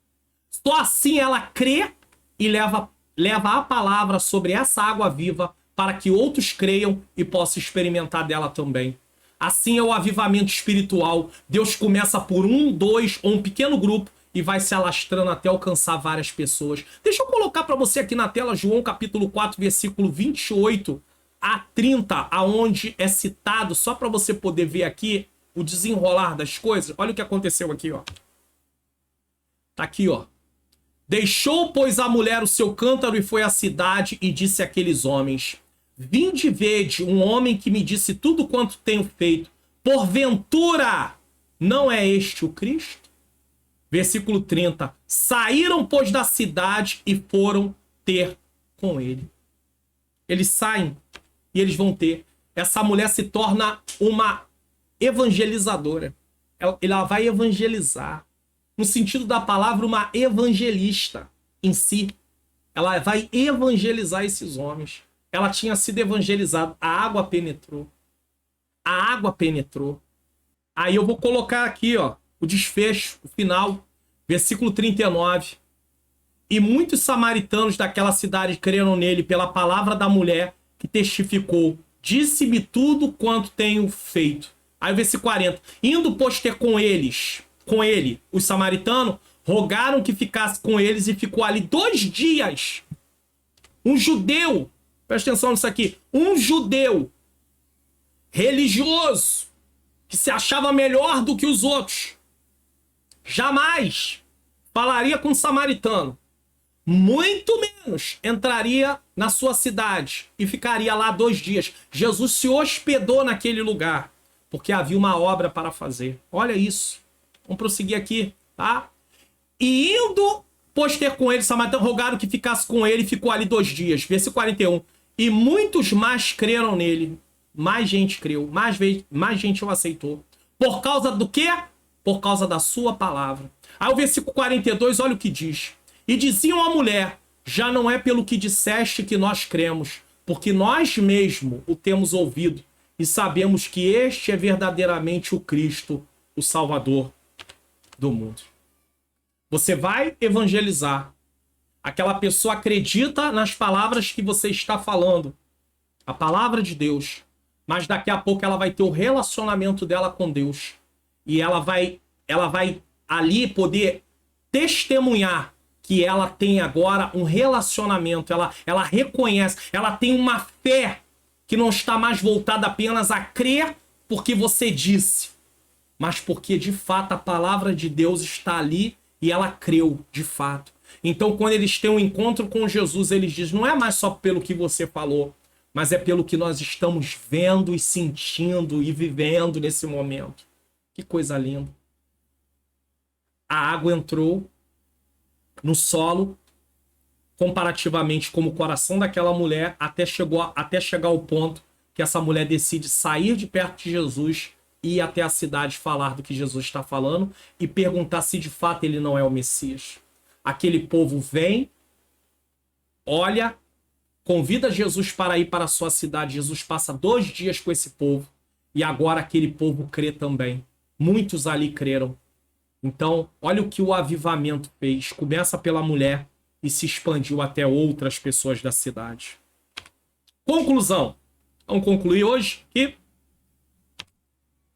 Só assim ela crê e leva a palavra sobre essa água viva para que outros creiam e possam experimentar dela também. Assim é o avivamento espiritual. Deus começa por um, dois ou um pequeno grupo e vai se alastrando até alcançar várias pessoas. Deixa eu colocar para você aqui na tela João capítulo 4, versículo 28 a 30, aonde é citado, só para você poder ver aqui o desenrolar das coisas. Olha o que aconteceu aqui, ó. Tá aqui, ó. Deixou, pois, a mulher o seu cântaro e foi à cidade e disse àqueles homens, vinde vede um homem que me disse tudo quanto tenho feito. Porventura, não é este o Cristo? Versículo 30. Saíram, pois, da cidade e foram ter com ele. Eles saem e eles vão ter. Essa mulher se torna uma evangelizadora. Ela vai evangelizar. No sentido da palavra, uma evangelista em si. Ela vai evangelizar esses homens. Ela tinha sido evangelizada. A água penetrou. A água penetrou. Aí eu vou colocar aqui, ó, o desfecho, o final. Versículo 39. E muitos samaritanos daquela cidade creram nele pela palavra da mulher que testificou. Disse-me tudo quanto tenho feito. Aí o versículo 40. Indo, pois, ter com ele, os samaritanos, rogaram que ficasse com eles e ficou ali 2 dias. Um judeu, presta atenção nisso aqui, um judeu religioso, que se achava melhor do que os outros, jamais falaria com um samaritano, muito menos entraria na sua cidade e ficaria lá 2 dias. Jesus se hospedou naquele lugar, porque havia uma obra para fazer. Olha isso. Vamos prosseguir aqui, tá? E indo, pois ter com ele, samaritano, rogaram que ficasse com ele e ficou ali 2 dias. Versículo 41. E muitos mais creram nele. Mais gente creu. Mais gente o aceitou. Por causa do quê? Por causa da sua palavra. Aí o versículo 42, olha o que diz. E diziam à mulher, já não é pelo que disseste que nós cremos, porque nós mesmo o temos ouvido e sabemos que este é verdadeiramente o Cristo, o Salvador do mundo. Você vai evangelizar. Aquela pessoa acredita nas palavras que você está falando. A palavra de Deus. Mas daqui a pouco ela vai ter o relacionamento dela com Deus. E ela vai ali poder testemunhar que ela tem agora um relacionamento. Ela reconhece, ela tem uma fé que não está mais voltada apenas a crer porque você disse, mas porque de fato a palavra de Deus está ali e ela creu de fato. Então quando eles têm um encontro com Jesus, eles dizem, não é mais só pelo que você falou, mas é pelo que nós estamos vendo e sentindo e vivendo nesse momento. Que coisa linda. A água entrou no solo, comparativamente como o coração daquela mulher, até chegar ao ponto que essa mulher decide sair de perto de Jesus ir até a cidade falar do que Jesus está falando e perguntar se de fato ele não é o Messias. Aquele povo vem, olha, convida Jesus para ir para a sua cidade. Jesus passa 2 dias com esse povo e agora aquele povo crê também. Muitos ali creram. Então, olha o que o avivamento fez. Começa pela mulher e se expandiu até outras pessoas da cidade. Conclusão. Vamos concluir hoje que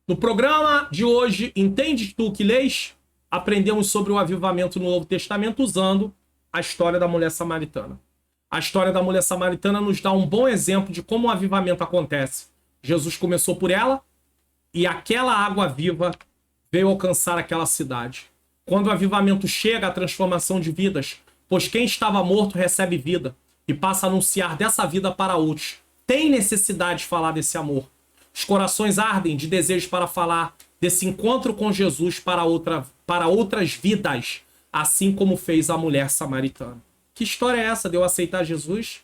no programa de hoje, Entendes tu que lês? Aprendemos sobre o avivamento no Novo Testamento usando a história da mulher samaritana. A história da mulher samaritana nos dá um bom exemplo de como o avivamento acontece. Jesus começou por ela e aquela água viva veio alcançar aquela cidade. Quando o avivamento chega, a transformação de vidas, pois quem estava morto recebe vida e passa a anunciar dessa vida para outros. Tem necessidade de falar desse amor. Os corações ardem de desejo para falar desse encontro com Jesus para outras vidas, assim como fez a mulher samaritana. Que história é essa de eu aceitar Jesus,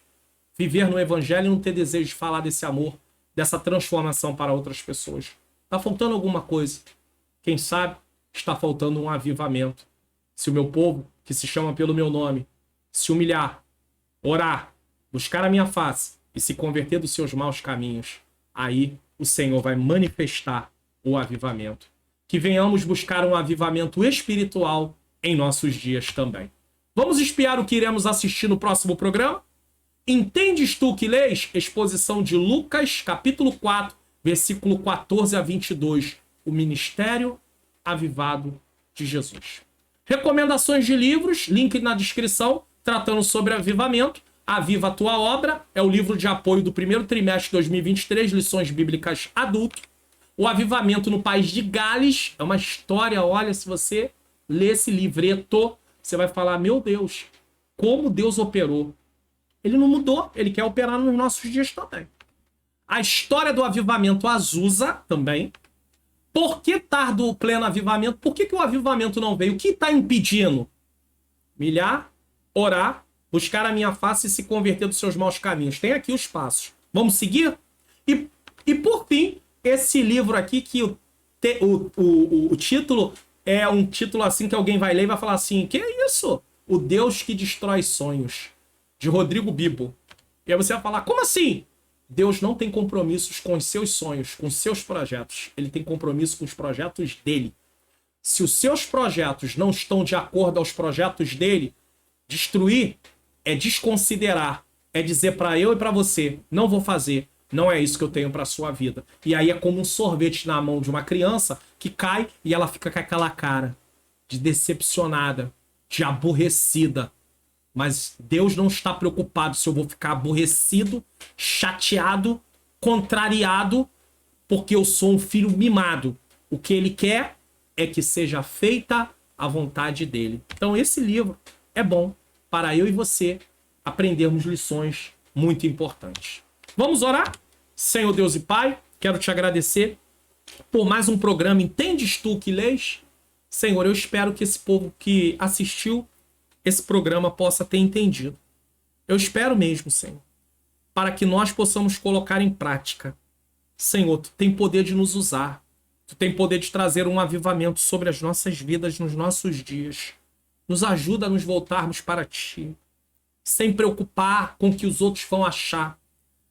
viver no evangelho e não ter desejo de falar desse amor, dessa transformação para outras pessoas? Está faltando alguma coisa. Quem sabe está faltando um avivamento. Se o meu povo, que se chama pelo meu nome, se humilhar, orar, buscar a minha face e se converter dos seus maus caminhos, aí o Senhor vai manifestar o avivamento. Que venhamos buscar um avivamento espiritual em nossos dias também. Vamos espiar o que iremos assistir no próximo programa? Entendes tu que lês? Exposição de Lucas, capítulo 4, versículo 14 a 22. O ministério avivado de Jesus. Recomendações de livros, link na descrição, tratando sobre avivamento. Aviva a Tua Obra é o livro de apoio do primeiro trimestre de 2023, lições bíblicas adulto. O Avivamento no País de Gales é uma história, olha, se você ler esse livreto, você vai falar, meu Deus, como Deus operou. Ele não mudou, ele quer operar nos nossos dias também. A história do avivamento Azusa também. Por que tarda o pleno avivamento? Por que o avivamento não veio? O que está impedindo? Humilhar, orar, buscar a minha face e se converter dos seus maus caminhos. Tem aqui os passos. Vamos seguir? E por fim, esse livro aqui, que o título é um título assim que alguém vai ler e vai falar assim, que é isso? O Deus que Destrói Sonhos, de Rodrigo Bibo. E aí você vai falar, como assim? Deus não tem compromissos com os seus sonhos, com os seus projetos. Ele tem compromisso com os projetos dele. Se os seus projetos não estão de acordo aos projetos dele, destruir é desconsiderar. É dizer para eu e para você, não vou fazer. Não é isso que eu tenho para sua vida. E aí é como um sorvete na mão de uma criança que cai e ela fica com aquela cara de decepcionada, de aborrecida. Mas Deus não está preocupado se eu vou ficar aborrecido, chateado, contrariado, porque eu sou um filho mimado. O que ele quer é que seja feita a vontade dele. Então esse livro é bom para eu e você aprendermos lições muito importantes. Vamos orar? Senhor Deus e Pai, quero te agradecer por mais um programa Entendes tu que lês? Senhor, eu espero que esse povo que assistiu esse programa possa ter entendido. Eu espero mesmo, Senhor, para que nós possamos colocar em prática. Senhor, tu tem poder de nos usar. Tu tem poder de trazer um avivamento sobre as nossas vidas nos nossos dias. Nos ajuda a nos voltarmos para ti, sem preocupar com o que os outros vão achar.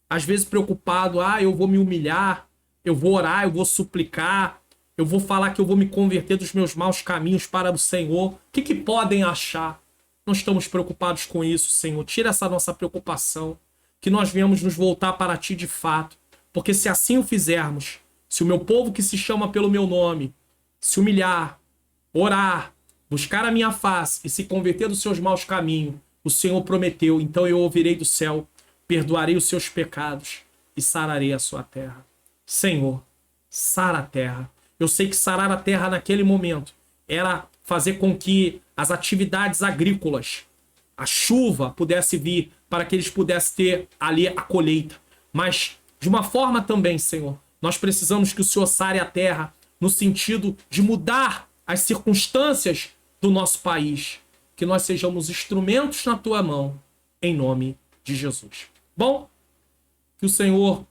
Às vezes preocupado, eu vou me humilhar, eu vou orar, eu vou suplicar, eu vou falar que eu vou me converter dos meus maus caminhos para o Senhor. O que podem achar? Não estamos preocupados com isso, Senhor. Tira essa nossa preocupação, que nós venhamos nos voltar para ti de fato. Porque se assim o fizermos, se o meu povo que se chama pelo meu nome se humilhar, orar, buscar a minha face e se converter dos seus maus caminhos, o Senhor prometeu, então eu ouvirei do céu, perdoarei os seus pecados e sararei a sua terra. Senhor, sara a terra. Eu sei que sarar a terra naquele momento era fazer com que as atividades agrícolas, a chuva pudesse vir para que eles pudessem ter ali a colheita. Mas, de uma forma também, Senhor, nós precisamos que o Senhor sare a terra no sentido de mudar as circunstâncias do nosso país. Que nós sejamos instrumentos na tua mão, em nome de Jesus. Bom, que o Senhor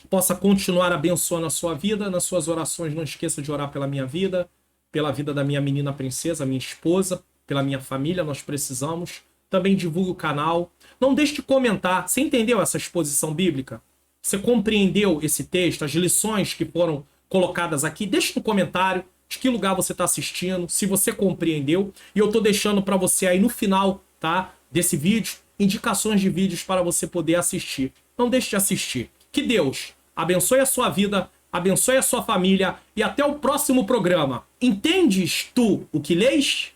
possa continuar abençoando a sua vida. Nas suas orações, não esqueça de orar pela minha vida, pela vida da minha menina princesa, minha esposa, pela minha família, nós precisamos. Também divulgue o canal. Não deixe de comentar. Você entendeu essa exposição bíblica? Você compreendeu esse texto, as lições que foram colocadas aqui? Deixe no comentário de que lugar você está assistindo, se você compreendeu. E eu estou deixando para você aí no final, tá, desse vídeo, indicações de vídeos para você poder assistir. Não deixe de assistir. Que Deus abençoe a sua vida, abençoe a sua família e até o próximo programa. Entendes tu o que lês?